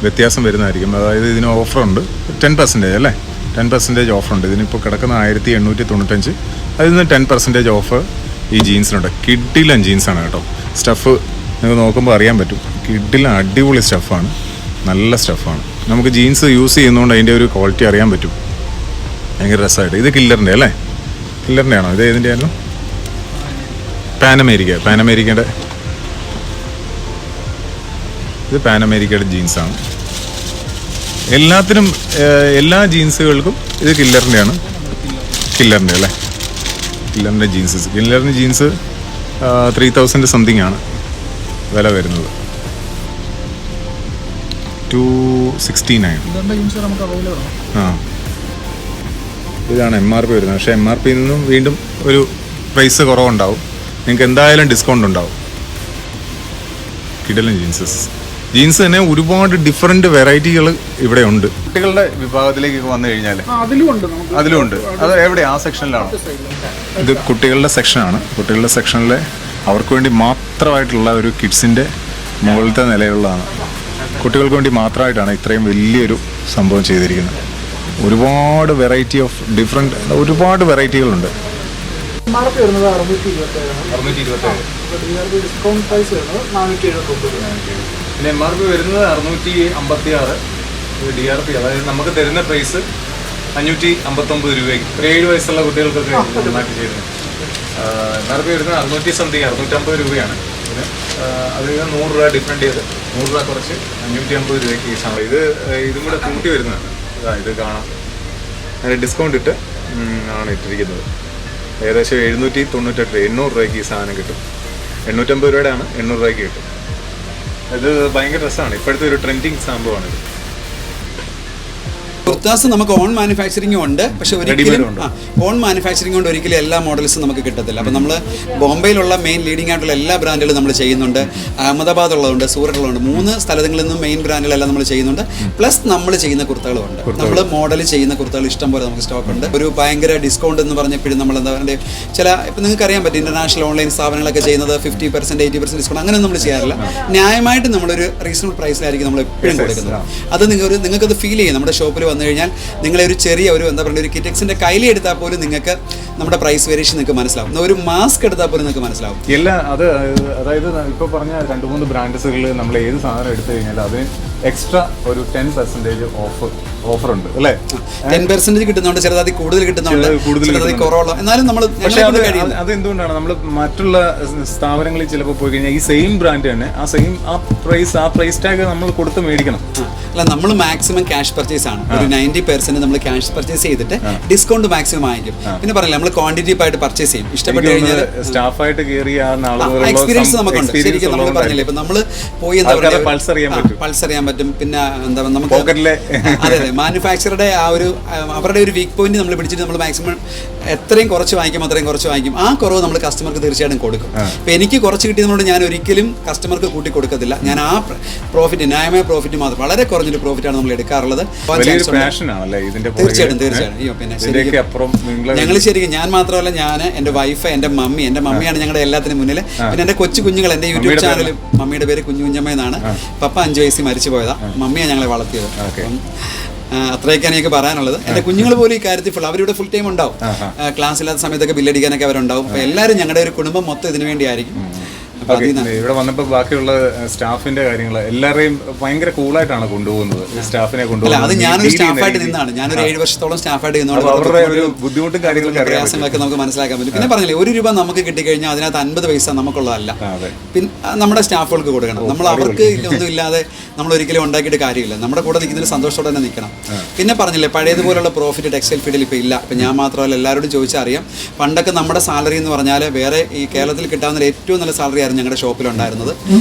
വ്യത്യാസം വരുന്നതായിരിക്കും. അതായത് ഇതിന് ഓഫറുണ്ട് 10% അല്ലേ? 10% ഓഫറുണ്ട്. ഇതിനിപ്പോൾ കിടക്കുന്ന 1895. അതിൽ നിന്ന് 10% ഓഫ് ഈ ജീൻസിനുണ്ട്. കിഡിലൻ ജീൻസാണ് കേട്ടോ. സ്റ്റഫ് നിങ്ങൾക്ക് നോക്കുമ്പോൾ അറിയാൻ പറ്റും. കിഡിലൻ അടിപൊളി സ്റ്റഫാണ്, നല്ല സ്റ്റഫാണ്. നമുക്ക് ജീൻസ് യൂസ് ചെയ്യുന്നതുകൊണ്ട് അതിൻ്റെ ഒരു ക്വാളിറ്റി അറിയാൻ പറ്റും. ഭയങ്കര രസമായിട്ട്. ഇത് കില്ലറിൻ്റെ അല്ലേ? കില്ലറിൻ്റെ ആണോ? ഇത് ഏതിൻ്റെ ആയിരുന്നു? പാനമേരിക്കയുടെ ഇത് പാനമേരിക്കയുടെ ജീൻസാണ്. എല്ലാത്തിനും എല്ലാ ജീൻസുകൾക്കും ഇത് കില്ലറിൻ്റെയാണ്. കില്ലറിൻ്റെ അല്ലേ? കില്ലറിൻ്റെ ജീൻസ് 3000 സംതിങ് ആണ് വില വരുന്നത്. 269. ആ, ഇതാണ് MRP വരുന്നത്. പക്ഷേ MRP നിന്നും വീണ്ടും ഒരു പ്രൈസ് കുറവുണ്ടാവും. നിങ്ങൾക്ക് എന്തായാലും ഡിസ്കൗണ്ട് ഉണ്ടാവും. കിടലൻ ജീൻസ് തന്നെ ഒരുപാട് ഡിഫറെന്റ് വെറൈറ്റികൾ ഇവിടെ ഉണ്ട്. കുട്ടികളുടെ വിഭാഗത്തിലേക്ക് വന്നു കഴിഞ്ഞാൽ അതിലുണ്ട്. അത് എവിടെ? ആ സെക്ഷനിലാണോ? ഇത് കുട്ടികളുടെ സെക്ഷനാണ്. കുട്ടികളുടെ സെക്ഷനിലെ അവർക്ക് വേണ്ടി മാത്രമായിട്ടുള്ള ഒരു കിഡ്സിൻ്റെ മുകളിലത്തെ നിലയുള്ളതാണ്. കുട്ടികൾക്ക് വേണ്ടി മാത്രമായിട്ടാണ് ഇത്രയും വലിയൊരു സംഭവം ചെയ്തിരിക്കുന്നത്. ഒരുപാട് വെറൈറ്റി ഓഫ് ഒരുപാട് വെറൈറ്റികളുണ്ട്. ഡിസ്കൗണ്ട് പ്രൈസ് വരുന്നത് 479. പിന്നെ MRP വരുന്നത് 656. DRP അതായത് നമുക്ക് തരുന്ന പ്രൈസ് 559 രൂപയ്ക്ക് 7 വയസ്സുള്ള കുട്ടികൾക്കൊക്കെ മാറ്റി ചെയ്യുന്നത്. നേരത്തെ വരുന്നത് 650 രൂപയാണ് ഇത്. അത് 100 രൂപ ഡിഫറെൻറ്റ് ചെയ്ത് 100 രൂപ കുറച്ച് 550 രൂപയ്ക്ക് ഈ സാധനം. ഇതും കൂടെ കൂട്ടി വരുന്നതാണ്. ഇത് കാണാം, അതിന് ഡിസ്കൗണ്ട് ഇട്ട് ആണ് ഇട്ടിരിക്കുന്നത്. ഏകദേശം 798 800 രൂപയ്ക്ക് ഈ സാധനം കിട്ടും. 850 രൂപയുടെ ആണ്, 800 രൂപയ്ക്ക് കിട്ടും. ഇത് ഭയങ്കര രസമാണ്, ഇപ്പോഴത്തെ ഒരു ട്രെൻഡിങ് സംഭവമാണിത്. കുർത്താസ് നമുക്ക് ഓൺ മാനുഫാക്ചറിംഗും ഉണ്ട്, പക്ഷെ ഒരിക്കലും ഓൺ മാനുഫാക്ചറിംഗ് കൊണ്ട് ഒരിക്കലും എല്ലാ മോഡൽസും നമുക്ക് കിട്ടത്തില്ല. അപ്പം നമ്മൾ ബോംബെയിലുള്ള മെയിൻ ലീഡിംഗ് ആയിട്ടുള്ള എല്ലാ ബ്രാൻഡുകളും നമ്മൾ ചെയ്യുന്നുണ്ട്. അഹമ്മദാബാദ് ഉള്ളതുണ്ട്, സൂററ്റ് ഉള്ളതുണ്ട്. 3 സ്ഥലങ്ങളിൽ നിന്നും മെയിൻ ബ്രാൻഡുകളെല്ലാം നമ്മൾ ചെയ്യുന്നുണ്ട്. പ്ലസ് നമ്മൾ ചെയ്യുന്ന കുർത്തകളുണ്ട്. നമ്മൾ മോഡൽ ചെയ്യുന്ന കുർത്തകൾ ഇഷ്ടം പോലെ നമുക്ക് സ്റ്റോക്ക് ഉണ്ട്. ഒരു ഭയങ്കര ഡിസ്കൗണ്ട് എന്ന് പറഞ്ഞപ്പോഴും നമ്മൾ എന്താ പറയുക, ചില ഇപ്പം നിങ്ങൾക്ക് അറിയാൻ പറ്റും ഇന്റർനാഷണൽ ഓൺലൈൻ സ്ഥാപനങ്ങളൊക്കെ ചെയ്യുന്നത് 50% 80% ഡിസ്കൗണ്ട് അങ്ങനെ നമ്മൾ ചെയ്യാറില്ല. ന്യായമായിട്ട് നമ്മളൊരു റീസണബിൾ പ്രൈസിലായിരിക്കും നമ്മൾ എപ്പോഴും കൊടുക്കുന്നത്. അത് നിങ്ങൾക്കത് ഫീൽ ചെയ്യും. നമ്മുടെ ഷോപ്പിൽ വന്നു കഴിഞ്ഞാൽ നിങ്ങളെ ഒരു ചെറിയ എന്താ പറയുക, ഒരു കിറ്റക്സിന്റെ കയ്യിൽ എടുത്താൽ പോലും നിങ്ങൾക്ക് നമ്മുടെ പ്രൈസ് വേരിയേഷൻ നിങ്ങൾക്ക് മനസ്സിലാവും. ഒരു മാസ്ക് എടുത്താൽ പോലും നിങ്ങൾക്ക് മനസ്സിലാവും. അതായത് ഇപ്പോൾ പറഞ്ഞ 2-3 ബ്രാൻഡ്സുകളിൽ നമ്മൾ ഏത് സാധനം എടുത്തു കഴിഞ്ഞാൽ അതിന് എക്സ്ട്രാ ഒരു 10% ഓഫർ ഉണ്ട് അല്ലേ? 10% കിട്ടുന്നുണ്ട്, ചിലത് കൂടുതൽ കിട്ടുന്നുണ്ട്, ചിലത് കുറവുള്ള. എന്നാലും നമ്മൾ അത് എന്തുകൊണ്ടാണ് നമ്മൾ മറ്റുള്ള സ്ഥാപനങ്ങളിൽ ചിലപ്പോൾ പോയി കഴിഞ്ഞാൽ ഈ സെയിം ബ്രാൻഡ് തന്നെ ആ പ്രൈസ് ടാഗ് നമ്മൾ കൊടുത്ത് മേടിക്കണം. അല്ല, നമ്മൾ മാക്സിമം ക്യാഷ് പർച്ചേസ് ആണ്. ഒരു 90% നമ്മൾ ക്യാഷ് പർച്ചേസ് ചെയ്തിട്ട് ഡിസ്കൗണ്ട് മാക്സിമം വാങ്ങിക്കും. പിന്നെ പറയില്ല, നമ്മൾ ക്വാണ്ടിറ്റി ആയിട്ട് പർച്ചേസ് ചെയ്യും. ഇഷ്ടപ്പെട്ട് കഴിഞ്ഞാൽ സ്റ്റാഫായിട്ട് എക്സ്പീരിയൻസ് നമുക്കുണ്ട്. ശരിക്കും നമ്മൾ പറഞ്ഞില്ലേ, ഇപ്പം നമ്മൾ പോയി എന്താ പറയുക പൾസ് അറിയാൻ പറ്റും. പിന്നെ എന്താ നമുക്ക് അതെ മാനുഫാക്ചറുടെ അവരുടെ ഒരു വീക്ക് പോയിന്റ് നമ്മൾ പിടിച്ചിട്ട് നമ്മൾ മാക്സിമം എത്രയും കുറച്ച് വാങ്ങിക്കും അത്രയും കുറച്ച് വാങ്ങിക്കും. ആ കുറവ് നമ്മൾ കസ്റ്റമർക്ക് തീർച്ചയായിട്ടും കൊടുക്കും. ഇപ്പം എനിക്ക് കുറച്ച് കിട്ടിയതുകൊണ്ട് ഞാൻ ഒരിക്കലും കസ്റ്റമർക്ക് കൂട്ടി കൊടുക്കത്തില്ല. ഞാൻ ആ പ്രോഫിറ്റ്, ന്യായമായ പ്രോഫിറ്റ് മാത്രം, വളരെ കുറഞ്ഞൊരു പ്രോഫിറ്റാണ് നമ്മൾ എടുക്കാറുള്ളത്. തീർച്ചയായിട്ടും പിന്നെ ഞങ്ങൾ ശരിക്കും ഞാൻ മാത്രമല്ല, ഞാൻ എൻ്റെ വൈഫ്, എൻ്റെ മമ്മിയാണ് ഞങ്ങളുടെ എല്ലാത്തിനും മുന്നിൽ. പിന്നെ എൻ്റെ കൊച്ചു കുഞ്ഞുങ്ങൾ, എൻ്റെ യൂട്യൂബ് ചാനലും മമ്മിയുടെ പേര് കുഞ്ഞുകുഞ്ഞമ്മ എന്നാണ്. പപ്പ 5 വയസ്സിൽ മരിച്ചു പോയതാ, മമ്മിയാണ് ഞങ്ങളെ വളർത്തിയത്. അപ്പം അത്രയൊക്കെയാണ് എനിക്ക് പറയാനുള്ളത്. എൻ്റെ കുഞ്ഞുങ്ങൾ പോലും ഈ കാര്യത്തിൽ അവരിവിടെ ഫുൾ ടൈം ഉണ്ടാവും. ക്ലാസ് ഇല്ലാത്ത സമയത്തൊക്കെ ബില്ലടിക്കാനൊക്കെ അവരുണ്ടാവും. അപ്പോൾ എല്ലാവരും ഞങ്ങളുടെ ഒരു കുടുംബം മൊത്തം ഇതിനു വേണ്ടിയായിരിക്കും. ഇവിടെ വന്നപ്പോൾ ബാക്കിയുള്ള സ്റ്റാഫിന്റെ കാര്യങ്ങൾ എല്ലാവരെയും ഭയങ്കര കൂളായിട്ടാണ് കൊണ്ടുപോകുന്നത്. സ്റ്റാഫിനെ കൊണ്ടുപോകുന്നത് അത് ഞാനൊരു സ്റ്റാഫായിട്ട് നിന്നാണ്. ഞാനൊരു 7 വർഷത്തോളം സ്റ്റാഫായിട്ട് നിന്നുകൊണ്ട് അവരുടെ ഒരു ബുദ്ധിമുട്ടും കാര്യങ്ങളൊക്കെ പ്രയാസങ്ങളൊക്കെ നമുക്ക് മനസ്സിലാക്കാൻ പറ്റും. പിന്നെ പറഞ്ഞില്ലേ, 1 രൂപ നമുക്ക് കിട്ടിക്കഴിഞ്ഞാൽ അതിനകത്ത് 50 പൈസ നമുക്കുള്ളതല്ല. പിന്നെ നമ്മുടെ സ്റ്റാഫുകൾക്ക് കൊടുക്കണം. നമ്മൾ അവർക്ക് ഒന്നും ഇല്ലാതെ നമ്മൾ ഒരിക്കലും ഉണ്ടാക്കിയിട്ട് കാര്യമില്ല. നമ്മുടെ കൂടെ നിൽക്കുന്നതിൽ സന്തോഷത്തോടെ തന്നെ നിൽക്കണം. പിന്നെ പറഞ്ഞില്ലേ, പഴയതുപോലുള്ള പ്രോഫിറ്റ് ടെക്സ്റ്റൈൽ ഫീൽഡിൽ ഇപ്പോൾ ഇല്ല. ഇപ്പം ഞാൻ മാത്രമല്ല, എല്ലാവരോടും ചോദിച്ചാൽ അറിയാം. പണ്ടൊക്കെ നമ്മുടെ സാലറി എന്ന് പറഞ്ഞാൽ വേറെ ഈ കേരളത്തിൽ കിട്ടാവുന്ന ഏറ്റവും നല്ല സാലറി ആയിരുന്നു ഞങ്ങളുടെ ഷോപ്പിലുണ്ടായിരുന്നത്.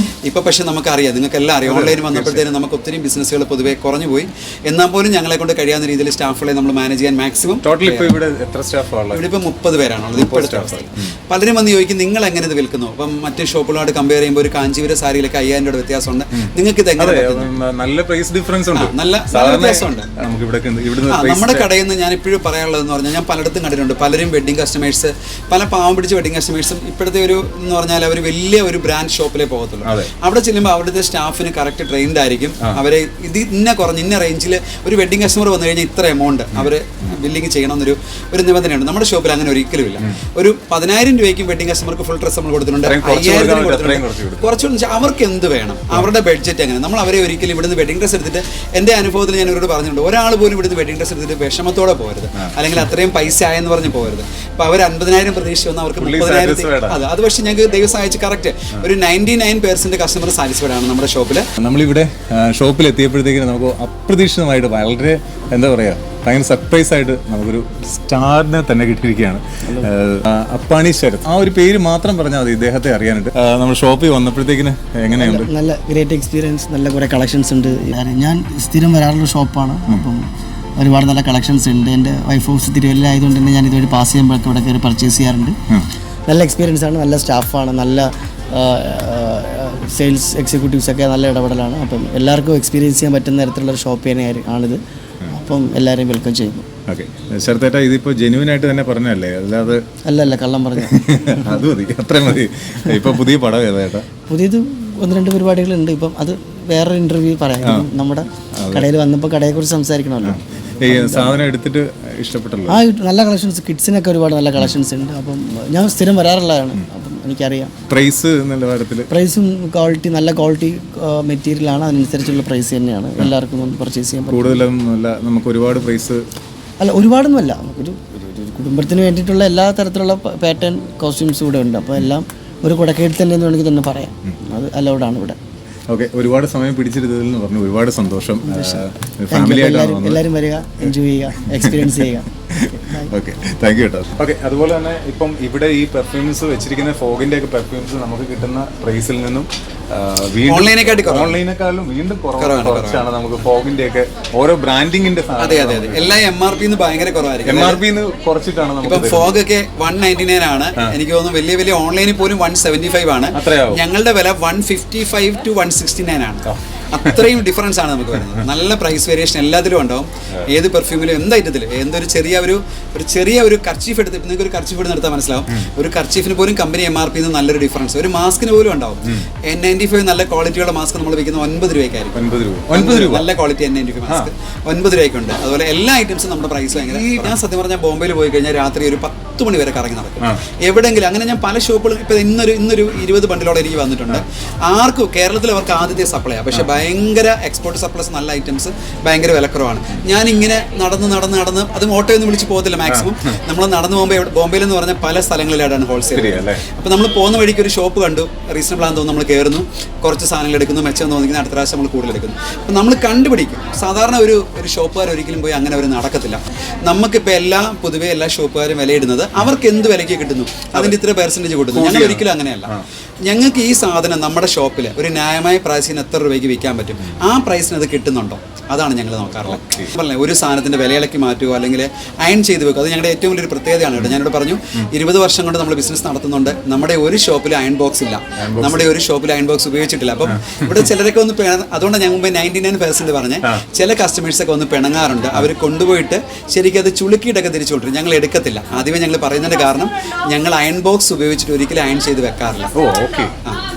ഇപ്പോൾ പക്ഷേ നമുക്കറിയാം, നിങ്ങൾക്കെല്ലാം അറിയാം, ഓൺലൈൻ വന്നപ്പോഴത്തേനും നമുക്ക് ഒത്തിരി ബിസിനസ്സുകൾ പൊതുവേ കുറഞ്ഞു പോയി. എന്നാൽ പോലും ഞങ്ങളെ കൊണ്ട് കഴിയാവുന്ന രീതിയിൽ സ്റ്റാഫുകളെ നമ്മൾ മാനേജ് ചെയ്യാൻ മാക്സിമം. ഇവിടെ എത്ര സ്റ്റാഫാണ്? ഇവിടെ ഇപ്പോൾ 30 പേരാണുള്ളത് ഇപ്പോഴത്തെ അവസ്ഥയിൽ. പലരും വന്ന് ചോദിക്കും, നിങ്ങൾ എങ്ങനെ ഇത് വിൽക്കുന്നു? അപ്പം മറ്റു ഷോപ്പുകളോട് കമ്പയർ ചെയ്യുമ്പോൾ ഒരു കാഞ്ചീപുരം സാരിയിലൊക്കെ 5000 രൂപ വ്യത്യാസമുണ്ട്. നിങ്ങൾക്ക് ഇത് എങ്ങനെ? നല്ല പ്രൈസ് ഡിഫറൻസ് ഉണ്ട്, നല്ല വ്യത്യാസമുണ്ട്. നമ്മുടെ കടയിൽ നിന്ന് ഞാൻ ഇപ്പോഴും പറയാനുള്ളതെന്ന് പറഞ്ഞാൽ, ഞാൻ പലയിടത്തും കണ്ടിട്ടുണ്ട്, പലരും വെഡിങ് കസ്റ്റമേഴ്സ്, പല പാവം പിടിച്ച വെഡിങ് കസ്റ്റമേഴ്സും ഇപ്പോഴത്തെ ഒരു എന്ന് പറഞ്ഞാൽ അവർ വലിയ ഒരു ബ്രാൻഡ് ഷോപ്പിലേ പോകത്തുള്ളൂ. അവിടെ ചെല്ലുമ്പോൾ അവിടുത്തെ സ്റ്റാഫിന് കറക്റ്റ് ട്രെയിൻഡ് ആയിരിക്കും. അവരെ ഇന്ന റേഞ്ചിൽ ഒരു വെഡിങ് കസ്റ്റമർ വന്നു കഴിഞ്ഞാൽ ഇത്ര എമൗണ്ട് അവർ ബില്ലിങ് ചെയ്യണമെന്നൊരു നിബന്ധനയുണ്ട്. നമ്മുടെ ഷോപ്പിൽ അങ്ങനെ ഒരിക്കലും ഇല്ല. ഒരു 10000 രൂപയ്ക്കും വെഡിങ് കസ്റ്റമർക്ക് ഫുൾ ഡ്രസ് നമ്മൾ കൊടുത്തിട്ടുണ്ട്, 5000 കൊടുത്തിട്ടുണ്ട്. കുറച്ചുകൂടി അവർക്ക് എന്ത് വേണം, അവരുടെ ബഡ്ജറ്റ് എങ്ങനെ. നമ്മൾ അവരെ ഒരിക്കലും ഇവിടുന്ന് വെഡിങ് ഡ്രസ് എടുത്തിട്ട്, എൻ്റെ അനുഭവത്തിൽ ഞാൻ ഇവരോട് പറഞ്ഞിട്ടുണ്ട്, ഒരാൾ പോലും ഇവിടുന്ന് വെഡിങ് ഡ്രസ് എടുത്തിട്ട് വിഷമത്തോടെ പോകരുത്, അല്ലെങ്കിൽ അത്രയും പൈസ ആയെന്ന് പറഞ്ഞ് പോകരുത്. അപ്പോൾ അവർ 50,000 പ്രതീക്ഷ വന്നാൽ അവർക്ക് 30,000. അത് പക്ഷേ ഞങ്ങൾക്ക് ദൈവം സഹായിച്ച് കറക്റ്റ് ഒരു 99% കസ്റ്റമർ സാറ്റിസ്ഫൈഡ് ആണ് നമ്മുടെ ഷോപ്പിൽ. നമ്മളിവിടെ ഷോപ്പിൽ എത്തിയപ്പോഴത്തേക്കും നമുക്ക് അപ്രതീക്ഷിതമായിട്ട് വളരെ എന്താ പറയുക, ഭയങ്കര സർപ്രൈസ് ആയിട്ട് നമുക്കൊരു സ്റ്റാറിനെ തന്നെ കിട്ടിയിരിക്കുകയാണ്. അപ്പാണി ശരത്, ആ ഒരു പേര് മാത്രം പറഞ്ഞാൽ മതി ഇദ്ദേഹത്തെ അറിയാനായിട്ട്. നമ്മൾ ഷോപ്പിൽ വന്നപ്പോഴത്തേക്കിന് എങ്ങനെയുണ്ട്? നല്ല ഗ്രേറ്റ് എക്സ്പീരിയൻസ്, നല്ല കുറേ കളക്ഷൻസ് ഉണ്ട്. ഞാൻ സ്ഥിരം വരാറുള്ള ഷോപ്പാണ്. അപ്പം ഒരുപാട് നല്ല കളക്ഷൻസ് ഉണ്ട്. എൻ്റെ വൈഫ് ഹൗസ് തിരുവല്ലയായതുകൊണ്ട് തന്നെ ഞാൻ ഇതുവഴി പാസ് ചെയ്യുമ്പോഴൊക്കെ ഇവിടെ കയറി പർച്ചേസ് ചെയ്യാറുണ്ട്. നല്ല എക്സ്പീരിയൻസ് ആണ്, നല്ല സ്റ്റാഫാണ്, നല്ല സെയിൽസ് എക്സിക്യൂട്ടീവ്സൊക്കെ നല്ല ഇടപെടലാണ്. അപ്പം എല്ലാവർക്കും എക്സ്പീരിയൻസ് ചെയ്യാൻ പറ്റുന്ന തരത്തിലുള്ള ഒരു ഷോപ്പ് ആണിത്. അപ്പം എല്ലാവരെയും വെൽക്കം ചെയ്യുന്നു. ഓക്കെ ശരത്തേട്ടാ, ഇതിപ്പോൾ ജെന്യൂനായിട്ട് തന്നെ പറഞ്ഞല്ലേ, അല്ലാതെ അല്ല കള്ളം പറഞ്ഞു. അത് മതി, അത്രയും മതി. ഇപ്പോൾ പുതിയ പടം ഏതാ ചേട്ടാ? പുതിയത് 1-2 പരിപാടികളുണ്ട്. ഇപ്പം അത് വേറൊരു ഇൻ്റർവ്യൂ പറയാം. നമ്മുടെ കടയിൽ വന്നപ്പോൾ കടയെക്കുറിച്ച് സംസാരിക്കണമല്ലോ. സാധനം എടുത്തിട്ട് ഇഷ്ടപ്പെട്ടല്ലോ? നല്ല കളക്ഷൻസ്, കിഡ്സിനൊക്കെ ഒരുപാട് നല്ല കളക്ഷൻസ് ഉണ്ട്. അപ്പം ഞാൻ സ്ഥിരം വരാറുള്ളതാണ്. അപ്പം എനിക്കറിയാം. പ്രൈസ് നിലവാരത്തിൽ പ്രൈസും ക്വാളിറ്റി, നല്ല ക്വാളിറ്റി മെറ്റീരിയലാണ്, അതിനനുസരിച്ചുള്ള പ്രൈസ് തന്നെയാണ്. എല്ലാവർക്കും ഒന്ന് പർച്ചേസ് ചെയ്യാൻ കൂടുതലും നമുക്ക് ഒരുപാട് പ്രൈസ് അല്ല ഒരുപാടൊന്നുമല്ല, ഒരു കുടുംബത്തിന് വേണ്ടിയിട്ടുള്ള എല്ലാ തരത്തിലുള്ള പാറ്റേൺ കോസ്റ്റ്യൂംസ് ഇവിടെ ഉണ്ട്. അപ്പോൾ എല്ലാം ഒരു കുടക്കീഴിൽ തന്നെ എന്ന് വേണമെങ്കിൽ തന്നെ പറയാം. അത് അലൗഡാണ് ഇവിടെ. ഓക്കെ, ഒരുപാട് സമയം പിടിച്ചെടുത്തതിൽ എന്ന് പറഞ്ഞു. ഒരുപാട് സന്തോഷം. ഫാമിലി ആയിട്ടാണ് എല്ലാവരും വരിക, എൻജോയ് ചെയ്യുക, എക്സ്പീരിയൻസ് ചെയ്യുക. ഓക്കെ, താങ്ക് യു കേട്ടോ. ഓക്കെ, അതുപോലെ തന്നെ ഇപ്പം ഇവിടെ ഈ പെർഫ്യൂംസ് വെച്ചിരിക്കുന്ന ഫോഗിന്റെ ഒക്കെ പെർഫ്യൂംസ് നമുക്ക് കിട്ടുന്ന പ്രൈസിൽ നിന്നും ഓൺലൈനേക്കാളും വീണ്ടും കുറച്ചാണ് നമുക്ക് ഫോഗിന്റെ ഒക്കെ ഓരോ ബ്രാൻഡിങ്ങിന്റെ. അതെ അതെ അതെ, എല്ലാം MRP ഭയങ്കര കുറവായിരിക്കും. MRP കുറച്ചിട്ടാണ് നമുക്ക്. ഫോഗ് ഒക്കെ 199 ആണ്. എനിക്ക് തോന്നുന്നു വലിയ വലിയ ഓൺലൈനിൽ പോലും 175 ആണ്. ഞങ്ങളുടെ വില 155 to 169 ആണ്. അത്രയും ഡിഫറൻസ് ആണ് നമുക്ക് വരുന്നത്. നല്ല പ്രൈസ് വേരിയേഷൻ എല്ലാത്തിലും ഉണ്ടാവും. ഏത് പെർഫ്യൂമിലും എന്ത് ഐറ്റത്തിലും എന്തൊരു ചെറിയ ഒരു കർച്ചീഫ് എടുത്ത് നിങ്ങൾക്ക് ഒരു കർച്ചീഫ് എടുത്ത് നിർത്താൻ മനസ്സിലാവും. ഒരു കർച്ചീഫിന് പോലും കമ്പനി MRP നല്ലൊരു ഡിഫറൻസ്. ഒരു മാസ്കിന് പോലും ഉണ്ടാവും. N95 നല്ല ക്വാളിറ്റിയുള്ള മാസ്ക് നമ്മൾ വിൽക്കുന്നത് 9 രൂപയ്ക്കായിരിക്കും. 9 രൂപ നല്ല ക്വാളിറ്റി N95 മാസ്ക് 9 രൂപയ്ക്കുണ്ട്. അതുപോലെ എല്ലാ ഐറ്റംസും നമ്മുടെ പ്രൈസ് ഭയങ്കര. ഞാൻ സത്യം പറഞ്ഞാൽ ബോംബെയിൽ പോയി കഴിഞ്ഞാൽ രാത്രി ഒരു 10 മണി വരെ കറങ്ങി നടക്കും എവിടെയെങ്കിലും. അങ്ങനെ ഞാൻ പല ഷോപ്പുകളും ഇപ്പം ഇന്നൊരു 20 ബണ്ടിലോടെ എനിക്ക് വന്നിട്ടുണ്ട്. ആർക്കും കേരളത്തിൽ അവർക്ക് ആദ്യത്തെ സപ്ലൈയാണ്. പക്ഷേ ഭയങ്കര എക്സ്പോർട്ട് സപ്ലൈസ് നല്ല ഐറ്റംസ് ഭയങ്കര വിലക്കുറവാണ്. ഞാനിങ്ങനെ നടന്ന് അതും ഓട്ടോ ഒന്നും വിളിച്ച് പോകത്തില്ല. മാക്സിമം നമ്മൾ നടന്നു പോകുമ്പോൾ ബോംബെയിൽ എന്ന് പറഞ്ഞാൽ പല സ്ഥലങ്ങളിലായിട്ടാണ് ഹോൾസെയിൽ. അപ്പോൾ നമ്മൾ പോകുന്ന വഴിക്ക് ഒരു ഷോപ്പ് കണ്ടു, റീസണബിൾ ആണെന്ന് തോന്നുന്നു. നമ്മൾ കയറുന്നു, കുറച്ച് സാധനങ്ങൾ എടുക്കുന്നു, മെച്ചം തോന്നിക്കുന്ന അടുത്ത പ്രാവശ്യം നമ്മൾ കൂടുതൽ എടുക്കുന്നു. അപ്പോൾ നമ്മൾ കണ്ടുപിടിക്കും. സാധാരണ ഒരു ഷോപ്പുകാർ ഒരിക്കലും പോയി അങ്ങനെ അവർ നടക്കത്തില്ല. നമുക്കിപ്പോൾ പൊതുവെ എല്ലാ ഷോപ്പുകാരും വിലയിടുന്നത് അവർക്ക് എന്ത് വിലയ്ക്ക് കിട്ടുന്നു അതിൻ്റെ ഇത്ര പെർസെൻറ്റേജ് കൊടുക്കുന്നു. ഞങ്ങൾ ഒരിക്കലും അങ്ങനെയല്ല. ഞങ്ങൾക്ക് ഈ സാധനം നമ്മുടെ ഷോപ്പിൽ ഒരു ന്യായമായ പ്രൈസിന് എത്ര രൂപയ്ക്ക് വിൽക്കാൻ പറ്റും, ആ പ്രൈസിന് അത് കിട്ടുന്നുണ്ടോ, അതാണ് ഞങ്ങൾ നോക്കാറുള്ളത്. പറഞ്ഞേ ഒരു സാധനത്തിൻ്റെ വിലയിളക്കി മാറ്റുകയോ അല്ലെങ്കിൽ അയൺ ചെയ്ത് വെക്കുക, അത് ഞങ്ങളുടെ ഏറ്റവും വലിയൊരു പ്രത്യേകതയാണ് കേട്ടോ. ഞാനിവിടെ പറഞ്ഞു 20 വർഷം കൊണ്ട് നമ്മൾ ബിസിനസ് നടത്തുന്നുണ്ട്. നമ്മുടെ ഒരു ഷോപ്പിൽ അയൺ ബോക്സ് ഇല്ല, നമ്മുടെ ഒരു ഷോപ്പിൽ അയൺ ബോക്സ് ഉപയോഗിച്ചിട്ടില്ല. അപ്പം ഇവിടെ ചിലരൊക്കെ ഒന്ന് അതുകൊണ്ടാണ് ഞാൻ മുമ്പ് 99% പറഞ്ഞ് ചില കസ്റ്റമേഴ്സൊക്കെ ഒന്ന് പിണങ്ങാറുണ്ട്. അവർ കൊണ്ടുപോയിട്ട് ശരിക്കും അത് ചുളുക്കിയിട്ടൊക്കെ തിരിച്ചു കൊണ്ടുവരും. ഞങ്ങൾ എടുക്കത്തില്ല. ആദ്യമേ ഞങ്ങൾ പറയുന്നതിൻ്റെ കാരണം ഞങ്ങൾ അയൺ ബോക്സ് ഉപയോഗിച്ചിട്ട് ഒരിക്കലും അയൺ ചെയ്ത് വെക്കാറില്ല.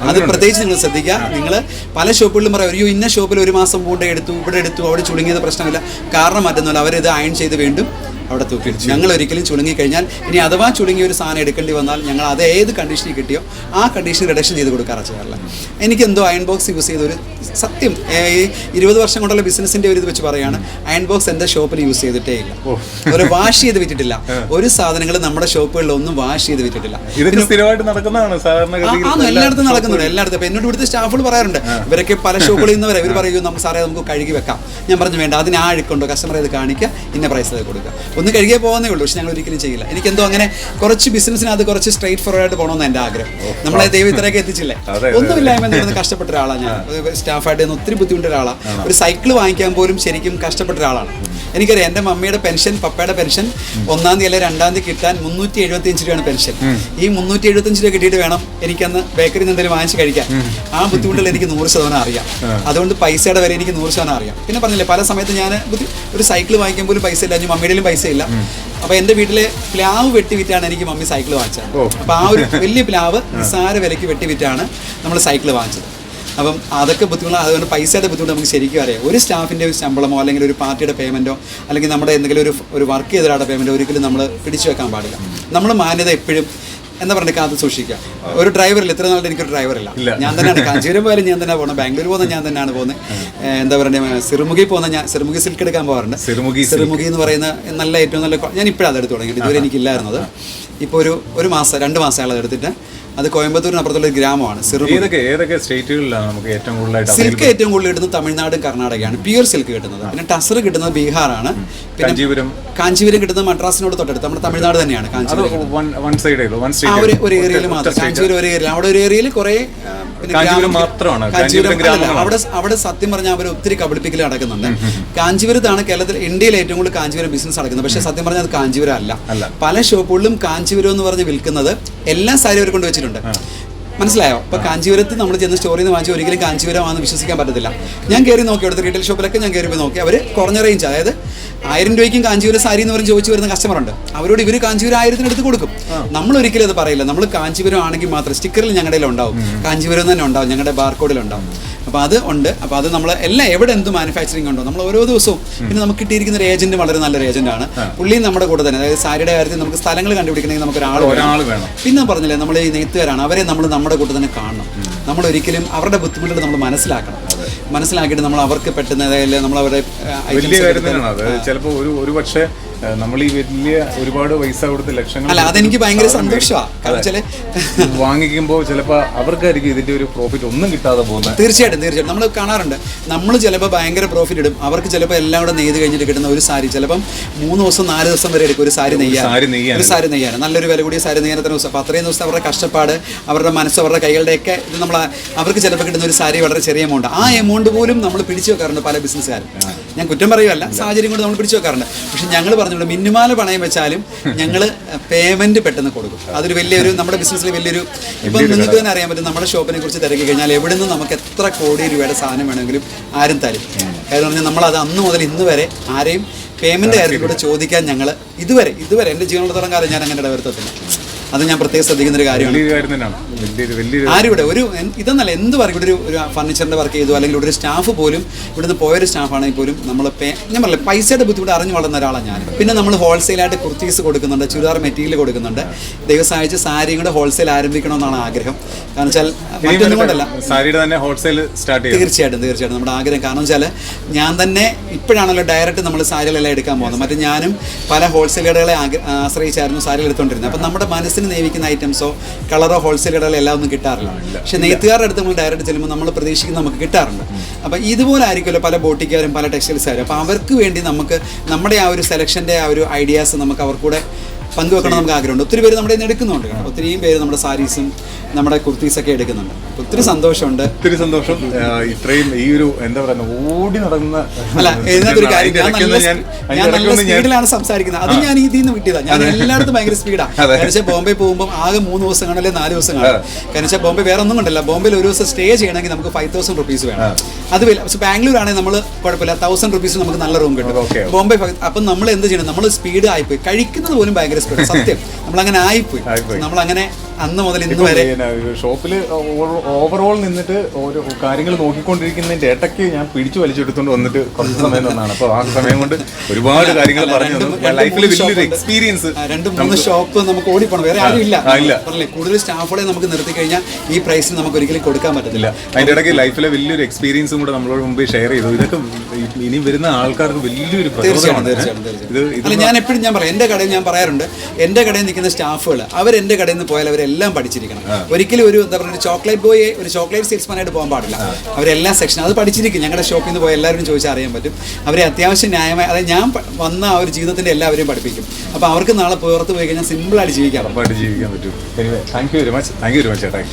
അത് പ്രത്യേകിച്ച് നിങ്ങൾ ശ്രദ്ധിക്കുക. നിങ്ങൾ പല ഷോപ്പുകളിലും പറയാം, ഒരു ഇന്ന ഷോപ്പിൽ 1 മാസം പൂണ്ട് എടുത്തു, ഇവിടെ എടുത്തു, അവിടെ ചുളുങ്ങിയത് പ്രശ്നമില്ല. കാരണം മറ്റൊന്നുമല്ല, അവരിത് അയൺ ചെയ്ത് വീണ്ടും അവിടെ തൂക്കിയിടും. ഞങ്ങൾ ഒരിക്കലും ചുളുങ്ങിക്കഴിഞ്ഞാൽ ഇനി അഥവാ ചുളുങ്ങിയ ഒരു സാധനം എടുക്കേണ്ടി വന്നാൽ ഞങ്ങൾ അത് ഏത് കണ്ടീഷനിൽ കിട്ടിയോ ആ കണ്ടീഷൻ റിഡക്ഷൻ ചെയ്ത് കൊടുക്കാറാണ് ചെയ്യാറില്ല. എനിക്കെന്തോ അയൺ ബോക്സ് യൂസ് ചെയ്തൊരു സത്യം ഈ 20 വർഷം കൊണ്ടുള്ള ബിസിനസിൻ്റെ ഒരു ഇത് വെച്ച് പറയുകയാണ്, അയൺ ബോക്സ് എൻ്റെ ഷോപ്പിൽ യൂസ് ചെയ്തിട്ടേ ഇല്ല. ഒരു വാഷ് ചെയ്ത് വിറ്റിട്ടില്ല. ഒരു സാധനങ്ങൾ നമ്മുടെ ഷോപ്പുകളിലൊന്നും വാഷ് ചെയ്ത് വിറ്റിട്ടില്ല. എല്ലായിടത്തും നടക്കുന്നുണ്ട്. എല്ലായിടത്തും ഇപ്പം എന്നോട് ഇവിടുത്തെ സ്റ്റാഫുകൾ പറയാറുണ്ട്, ഇവരൊക്കെ പല ഷോപ്പുകളിൽ നിന്ന് വരെ ഇവർ പറയും സാറേ നമുക്ക് കഴുകി വെക്കാം. ഞാൻ പറഞ്ഞു വേണ്ട, അതിന് ആ അഴുക്കുണ്ടോ, കസ്റ്റമർ ഇത് കാണിക്കുക, ഇന്ന പ്രൈസ് അത് കൊടുക്കുക. ഒന്ന് കഴുകിയേ പോകുന്നേ ഉള്ളൂ. പക്ഷെ ഞങ്ങൾ ഒരിക്കലും ചെയ്യില്ല. എനിക്കെന്തോ അങ്ങനെ കുറച്ച് ബിസിനസ്സിനകത്ത് കുറച്ച് സ്ട്രൈറ്റ് ഫോർവേഡ് പോകണമെന്ന് എൻ്റെ ആഗ്രഹം. നമ്മളെ ദൈവം ഇത്രയൊക്കെ എത്തിച്ചില്ലേ. ഒന്നുമില്ലായ്മ നിന്ന് കഷ്ടപ്പെട്ട ഒരാളാണ് ഞാൻ. സ്റ്റാഫായിട്ട് ഒത്തിരി ബുദ്ധിമുട്ട ഒരാളാണ്. ഒരു സൈക്കിൾ വാങ്ങിക്കാൻ പോലും ശരിക്കും കഷ്ടപ്പെട്ട ഒരാളാണ്. എനിക്കറിയാം എൻ്റെ മമ്മിയുടെ പെൻഷൻ, പപ്പയുടെ പെൻഷൻ 1-ാം തീയതി അല്ലെങ്കിൽ 2-ാം തീയതി കിട്ടാൻ 375 രൂപയാണ് പെൻഷൻ. ഈ 375 രൂപ കിട്ടിയിട്ട് വേണം എനിക്കന്ന് ബേക്കറിയിൽ നിന്ന് എന്തെങ്കിലും വാങ്ങിച്ച് കഴിക്കാൻ. ആ ബുദ്ധിമുട്ടുകൾ എനിക്ക് 100% അറിയാം. അതുകൊണ്ട് പൈസയുടെ വില എനിക്ക് 100% അറിയാം. പിന്നെ പറഞ്ഞില്ലേ, പല സമയത്ത് ഞാൻ ഒരു സൈക്കിൾ വാങ്ങിക്കാൻ പോലും പൈസ ഇല്ല, മമ്മിയുടെയും പൈസ ഇല്ല. അപ്പോൾ എൻ്റെ വീട്ടിലെ പ്ലാവ് വെട്ടി വിറ്റാണ് എനിക്ക് മമ്മി സൈക്കിൾ വാങ്ങിച്ചത്. അപ്പോൾ ആ ഒരു വലിയ പ്ലാവ് നിസ്സാര വിലയ്ക്ക് വെട്ടി വിറ്റാണ് നമ്മൾ സൈക്കിൾ വാങ്ങിച്ചത്. അപ്പം അതൊക്കെ ബുദ്ധിമുട്ട്. അതുകൊണ്ട് പൈസയുടെ ബുദ്ധിമുട്ട് നമുക്ക് ശരിക്കും അറിയാം. ഒരു സ്റ്റാഫിൻ്റെ ശമ്പളമോ അല്ലെങ്കിൽ ഒരു പാർട്ടിയുടെ പേയ്മെൻറ്റോ അല്ലെങ്കിൽ നമ്മുടെ എന്തെങ്കിലും ഒരു വർക്ക് ചെയ്തൊരാളുടെ പേയ്മെൻറ്റോ ഒരിക്കലും നമ്മൾ പിടിച്ചു വെക്കാൻ പാടില്ല. നമ്മൾ മാന്യത എപ്പോഴും എന്താ പറയുക കാത്ത് സൂക്ഷിക്കുക. ഒരു ഡ്രൈവറില്ല, ഇത്ര നാളുടെ എനിക്കൊരു ഡ്രൈവറില്ല. ഞാൻ തന്നെയാണ് കാഞ്ചീപുരം പോയാലും ഞാൻ തന്നെ പോകണം, ബാംഗ്ലൂർ പോകുന്നത് ഞാൻ തന്നെയാണ് പോകുന്നത്. എന്താ പറയുക, സിറുമുഖി പോകുന്ന ഞാൻ സിറുമുഖി സിൽക്ക് എടുക്കാൻ പോകാറുണ്ട്. സിറുമുഖി എന്ന് പറയുന്ന നല്ല ഏറ്റവും നല്ല, ഞാൻ ഇപ്പോഴാണ് അത് എടുത്ത് തുടങ്ങിയിട്ട്. ഇതുവരെ എനിക്കില്ലായിരുന്നത്. ഇപ്പോൾ ഒരു മാസം 2 മാസമായാലും അതെടുത്തിട്ട്. അത് കോയമ്പത്തൂരിന് അപ്പുറത്തുള്ള ഒരു ഗ്രാമമാണ് സിറുമുഖി. ഏതൊക്കെ സ്റ്റേറ്റുകളിലാണ് നമുക്ക് ഏറ്റവും കൂടുതലായിട്ട് സിൽക്ക് ഏറ്റവും കൂടുതൽ കിട്ടുന്നത് തമിഴ്നാടും കർണാടകയാണ്. പ്യൂർ സിൽക്ക് കിട്ടുന്നത്. പിന്നെ ടസർ കിട്ടുന്നത് ബീഹാറാണ്. പിന്നെ കാഞ്ചീപുരം കിട്ടുന്നത് മദ്രാസിനോട് തൊട്ടടുത്ത് നമ്മുടെ തമിഴ്നാട് തന്നെയാണ്. കാഞ്ചീപുരം ഒരു ഏരിയയിൽ മാത്രം. കാഞ്ചീപുരം ഒരു ഏരിയ, അവിടെ ഒരു ഏരിയയിൽ കുറെ അവിടെ സത്യം പറഞ്ഞാൽ അവർ ഒത്തിരി കബളിപ്പിക്കൽ നടക്കുന്നുണ്ട്. കാഞ്ചീപുരത്താണ് കേരളത്തിൽ ഇന്ത്യയിൽ ഏറ്റവും കൂടുതൽ കാഞ്ചീപുരം ബിസിനസ് നടക്കുന്നത്. പക്ഷേ സത്യം പറഞ്ഞാൽ അത് കാഞ്ചീപുരം അല്ല. പല ഷോപ്പുകളിലും കാഞ്ചീപുരം എന്ന് പറഞ്ഞ് വിൽക്കുന്നത് എല്ലാ സാരി അവർ കൊണ്ട് വെച്ചിട്ടുണ്ട്. മനസ്സിലായോ? അപ്പോൾ കാഞ്ചീപുരത്ത് നമ്മൾ ചെന്ന് സ്റ്റോറിൽ നിന്ന് വാങ്ങിച്ച് ഒരിക്കലും കാഞ്ചീപുരമാണെന്ന് വിശ്വസിക്കാൻ പറ്റത്തില്ല. ഞാൻ കയറി നോക്കി, അവിടുത്തെ റീറ്റെയിൽ ഷോപ്പിലൊക്കെ ഞാൻ കയറി പോയി നോക്കി. അവർ കുറഞ്ഞ റേഞ്ച്, അതായത് 1000 രൂപയ്ക്കും കാഞ്ചീപുരം സാരി എന്ന് പറഞ്ഞ് ചോദിച്ചു വരുന്ന കസ്റ്റമറുണ്ട്. അവരോട് ഇവർ കാഞ്ചീപുരം 1000-ന് എടുത്ത് കൊടുക്കും. നമ്മൾ ഒരിക്കലും അത് പറയില്ല. നമ്മൾ കാഞ്ചീപുരം ആണെങ്കിൽ മാത്രം സ്റ്റിക്കറിൽ ഞങ്ങളുടെ ഉണ്ടാവും, കാഞ്ചീപുരം തന്നെ ഉണ്ടാവും, ഞങ്ങളുടെ ബാർകോഡിലുണ്ടാവും. അപ്പോൾ അത് ഉണ്ട്. അപ്പോൾ അത് നമ്മൾ എല്ലാം എവിടെ എന്ത് മാനുഫാക്ചറിങ് ഉണ്ടോ നമ്മൾ ഓരോ ദിവസവും. പിന്നെ നമുക്ക് കിട്ടിയിരിക്കുന്ന ഒരു ഏജന്റ് വളരെ നല്ലൊരു ഏജന്റാണ്. പുള്ളി നമ്മുടെ കൂടെ തന്നെ, അതായത് സാരിയുടെ കാര്യത്തിൽ നമുക്ക് സ്ഥലങ്ങൾ കണ്ടുപിടിക്കണമെങ്കിൽ നമുക്ക് ഒരാൾ വേണം. പിന്നെ പറഞ്ഞില്ലേ, നമ്മൾ ഈ നെയ്ത്തുകാരാണ്, അവരെ നമ്മൾ നമ്മുടെ കൂടെ തന്നെ കാണണം. നമ്മൾ ഒരിക്കലും അവരുടെ ബുദ്ധിമുട്ടുകൾ നമ്മൾ മനസ്സിലാക്കിയിട്ട് നമ്മൾ അവർക്ക് പെട്ടെന്ന് നമ്മൾ അവരുടെ വലിയ കാര്യം തന്നെയാണ് അത്. ചിലപ്പോൾ ഒരു പക്ഷേ നമ്മൾ ഈ വലിയ ഒരുപാട് പൈസ കൊടുത്ത് ലക്ഷങ്ങൾ അല്ല അതെനിക്ക് ഭയങ്കര സന്തോഷമാണ്. കാരണം വെച്ചാൽ വാങ്ങിക്കുമ്പോൾ ചിലപ്പോൾ അവർക്കായിരിക്കും ഇതിന്റെ ഒരു പ്രോഫിറ്റ് ഒന്നും കിട്ടാതെ പോകുന്നത്. തീർച്ചയായിട്ടും നമ്മൾ കാണാറുണ്ട്. നമ്മൾ ചിലപ്പോൾ ഭയങ്കര പ്രോഫിറ്റ് ഇടും, അവർക്ക് ചിലപ്പോൾ എല്ലാം കൂടെ നെയ്ത് കഴിഞ്ഞിട്ട് കിട്ടുന്ന ഒരു സാരി ചിലപ്പം 3 ദിവസം 4 ദിവസം വരെ എടുക്കും ഒരു സാരി നെയ്യാൻ. ഒരു സാരി നെയ്യാൻ നല്ലൊരു വില കൂടിയ സാരി നെയ്യാൻ എത്ര ദിവസം. അപ്പോൾ അത്രയും ദിവസം അവരുടെ കഷ്ടപ്പാട്, അവരുടെ മനസ്സ്, അവരുടെ കൈകളുടെയൊക്കെ ഇത് നമ്മൾ അവർക്ക് ചിലപ്പോൾ കിട്ടുന്ന ഒരു സാരി വളരെ ചെറിയ എമൗണ്ട്. ആ എമൗണ്ട് പോലും നമ്മൾ പിടിച്ചു വെക്കാറുണ്ട് പല ബിസിനസ്സുകാരും. ഞാൻ കുറ്റം പറയുകയല്ല, സാഹചര്യം കൊണ്ട് നമ്മൾ പിടിച്ചു വെക്കാറുണ്ട്. പക്ഷെ ഞങ്ങൾ പറഞ്ഞുകൊണ്ട് മിനിമാല പണയം വെച്ചാലും ഞങ്ങൾ പേയ്മെന്റ് പെട്ടെന്ന് കൊടുക്കും. അതൊരു വലിയൊരു നമ്മുടെ ബിസിനസ്സിൽ വലിയൊരു ഇപ്പം നിങ്ങൾക്ക് തന്നെ അറിയാൻ പറ്റും. നമ്മുടെ ഷോപ്പിനെ കുറിച്ച് തിരക്കി കഴിഞ്ഞാൽ എവിടെ നിന്ന് നമുക്ക് എത്ര കോടി രൂപയുടെ സാധനം വേണമെങ്കിലും ആരും തരും. കാരണം പറഞ്ഞാൽ നമ്മളത് അന്ന് മുതൽ ഇന്ന് വരെ ആരെയും പേയ്മെന്റ് കാര്യത്തിലൂടെ ചോദിക്കാൻ ഞങ്ങൾ ഇതുവരെ എൻ്റെ ജീവനോടത്തോളം കാലം ഞാൻ അങ്ങനെ ഇടവരുത്തത്തില്ല. അത് ഞാൻ പ്രത്യേകം ശ്രദ്ധിക്കുന്ന ഒരു കാര്യമാണ്. ആരും ഇവിടെ ഒരു ഇതെന്നല്ല എന്ത് പറയും, ഇവിടെ ഒരു ഫർണിച്ചറിന്റെ വർക്ക് ചെയ്തു അല്ലെങ്കിൽ ഇവിടെ ഒരു സ്റ്റാഫ് പോലും ഇവിടുന്ന് പോയൊരു സ്റ്റാഫാണെങ്കിൽ പോലും നമ്മൾ ഞാൻ പറഞ്ഞില്ല പൈസയുടെ ബുദ്ധിമുട്ട് അറിഞ്ഞു വളർന്ന ഒരാളാണ് ഞാൻ. പിന്നെ നമ്മൾ ഹോൾസെയിലായിട്ട് കുർത്തീസ് കൊടുക്കുന്നുണ്ട്, ചുരിദാർ മെറ്റീരിയൽ കൊടുക്കുന്നുണ്ട്. ദൈവം സഹായിച്ച് സാരിയും കൂടെ ഹോൾസെയിൽ ആരംഭിക്കണമെന്നാണ് ആഗ്രഹം. കാരണം വെച്ചാൽ മറ്റൊന്നും കൊണ്ടല്ല, തീർച്ചയായിട്ടും നമ്മുടെ ആഗ്രഹം. കാരണം വെച്ചാൽ ഞാൻ തന്നെ ഇപ്പോഴാണല്ലോ ഡയറക്റ്റ് നമ്മൾ സാരികളെല്ലാം എടുക്കാൻ പോകുന്നത്. മറ്റേ ഞാനും പല ഹോൾസെയിൽ കടകളെ ആശ്രയിച്ചായിരുന്നു സാരികൾ എടുത്തുകൊണ്ടിരുന്നത്. അപ്പം നമ്മുടെ മനസ്സിന് നേവിക്കുന്ന ഐറ്റംസോ കളറോ ഹോൾസെയിൽ കടകളോ എല്ലാം ഒന്നും കിട്ടാറില്ല. പക്ഷെ നെയ്ത്തുകാരുടെ അടുത്ത് നമ്മൾ ഡയറക്റ്റ് ചെല്ലുമ്പോൾ നമ്മൾ പ്രതീക്ഷിക്കുന്ന നമുക്ക് കിട്ടാറുണ്ട്. അപ്പം ഇതുപോലെ ആയിരിക്കുമല്ലോ പല ബോട്ടിക്കാരും പല ടെക്സ്റ്റൈൽസുകാരും. അപ്പോൾ അവർക്ക് വേണ്ടി നമുക്ക് നമ്മുടെ ആ ഒരു സെലക്ഷൻ്റെ ആ ഒരു ഐഡിയാസ് നമുക്ക് അവർക്കൂടെ പങ്കുവെക്കണം നമുക്ക് ആഗ്രഹമുണ്ട്. ഒത്തിരി പേര് നമ്മുടെ ഇന്ന് എടുക്കുന്നുണ്ട്. ഒത്തിരിയും പേര് നമ്മുടെ സാരീസും നമ്മുടെ കുർത്തീസൊക്കെ എടുക്കുന്നുണ്ട്. ഒത്തിരി സന്തോഷമുണ്ട്. ഒത്തിരി സന്തോഷം. ഇത്രയും ഈ ഒരു എന്താ പറയുക ഓടി നടന്ന അല്ല ഇതിനകത്തൊരു കാര്യം, ഞാൻ നല്ല സ്പീഡിലാണ് സംസാരിക്കുന്നത്. അത് ഞാൻ ഇതിൽ നിന്ന് വിട്ടിയതാണ്. ഞാൻ എല്ലായിടത്തും ഭയങ്കര സ്പീഡാണ്. കാരണം വെച്ചാൽ ബോംബെ പോകുമ്പോൾ ആകെ 3 ദിവസം കാണല്ലേ 4 ദിവസം കാണും. കാരണം വെച്ചാൽ ബോംബെ വേറെ ഒന്നും കൊണ്ടല്ല, ബോംബെയിൽ ഒരു ദിവസം സ്റ്റേ ചെയ്യണമെങ്കിൽ നമുക്ക് 5000 റുപ്പീസ് വേണം. അത് പക്ഷേ ബാംഗ്ലൂർ ആണെങ്കിൽ നമ്മൾ കുഴപ്പമില്ല, 1000 റുപ്പീസ് നമുക്ക് നല്ല റൂം കിട്ടും. ബോംബെ അപ്പം നമ്മൾ എന്ത് ചെയ്യണം, നമ്മൾ സ്പീഡ് ആയിപ്പോയി, കഴിക്കുന്നത് പോലും ഭയങ്കര സ്പീഡ്. സത്യം നമ്മളങ്ങനെ ആയിപ്പോയി. നമ്മളങ്ങനെ അന്ന് മുതൽ ഇന്ന് വരെ ഷോപ്പിൽ ഓവറോൾ നിന്നിട്ട് ഓരോ കാര്യങ്ങൾ നോക്കിക്കൊണ്ടിരിക്കുന്നതിന്റെ ഇടയ്ക്ക് ഞാൻ പിടിച്ചു വലിച്ചെടുത്തോണ്ട് വന്നിട്ട് കുറച്ച് സമയം തന്നാണ്. അപ്പോൾ ആ സമയം കൊണ്ട് ഒരുപാട് കാര്യങ്ങൾ പറഞ്ഞു തന്നു. ലൈഫിൽ വലിയൊരു എക്സ്പീരിയൻസ്. 2-3 ഷോപ്പ് നമുക്ക് ഓടിപ്പോണം, വേറെ ആരും ഇല്ല. പറഞ്ഞില്ലേ, കൂടുതൽ സ്റ്റാഫുകളെ നമുക്ക് നിർത്തി കഴിഞ്ഞാൽ ഈ പ്രൈസിന് നമുക്ക് ഒരിക്കലും കൊടുക്കാൻ പറ്റത്തില്ല. അതിന്റെ ഇടയ്ക്ക് ലൈഫിലെ വലിയൊരു എക്സ്പീരിയൻസും കൂടെ നമ്മളോട് മുമ്പ് ഷെയർ ചെയ്തു. ഇതൊക്കെ ഇനി വരുന്ന ആൾക്കാർക്ക് വലിയൊരു പ്രചോദനമാണ്. അല്ല ഞാൻ എപ്പോഴും ഞാൻ പറയാം, എൻ്റെ കടയിൽ ഞാൻ പറയാറുണ്ട്, എൻ്റെ കടയിൽ നിൽക്കുന്ന സ്റ്റാഫുകൾ അവരെൻ്റെ കടയിൽ നിന്ന് പോയാൽ അവരെല്ലാം പഠിച്ചിരിക്കണം. ഒരിക്കലും ഒരു എന്താ പറയുക ചോക്ലേറ്റ് ബോയ് ഒരു ചോക്ലേറ്റ് സെയിൽസ്മാനായിട്ട് പോകാൻ പാടില്ല. അവരെല്ലാം സെക്ഷൻ അത് പഠിച്ചിരിക്കും. ഞങ്ങളുടെ ഷോപ്പിൽ നിന്ന് പോയി എല്ലാവരും ചോദിച്ചാൽ അറിയാൻ പറ്റും. അവരെ അത്യാവശ്യം ന്യായമായി, അതായത് ഞാൻ വന്ന ആ ഒരു ജീവിതത്തിൻ്റെ എല്ലാവരെയും പഠിപ്പിക്കും. അപ്പോൾ അവർക്ക് നാളെ പുറത്ത് പോയി കഴിഞ്ഞാൽ സിമ്പിളായിട്ട് ജീവിക്കാൻ പറ്റും. താങ്ക് യു വെരി മച്ച് ചേട്ടാ.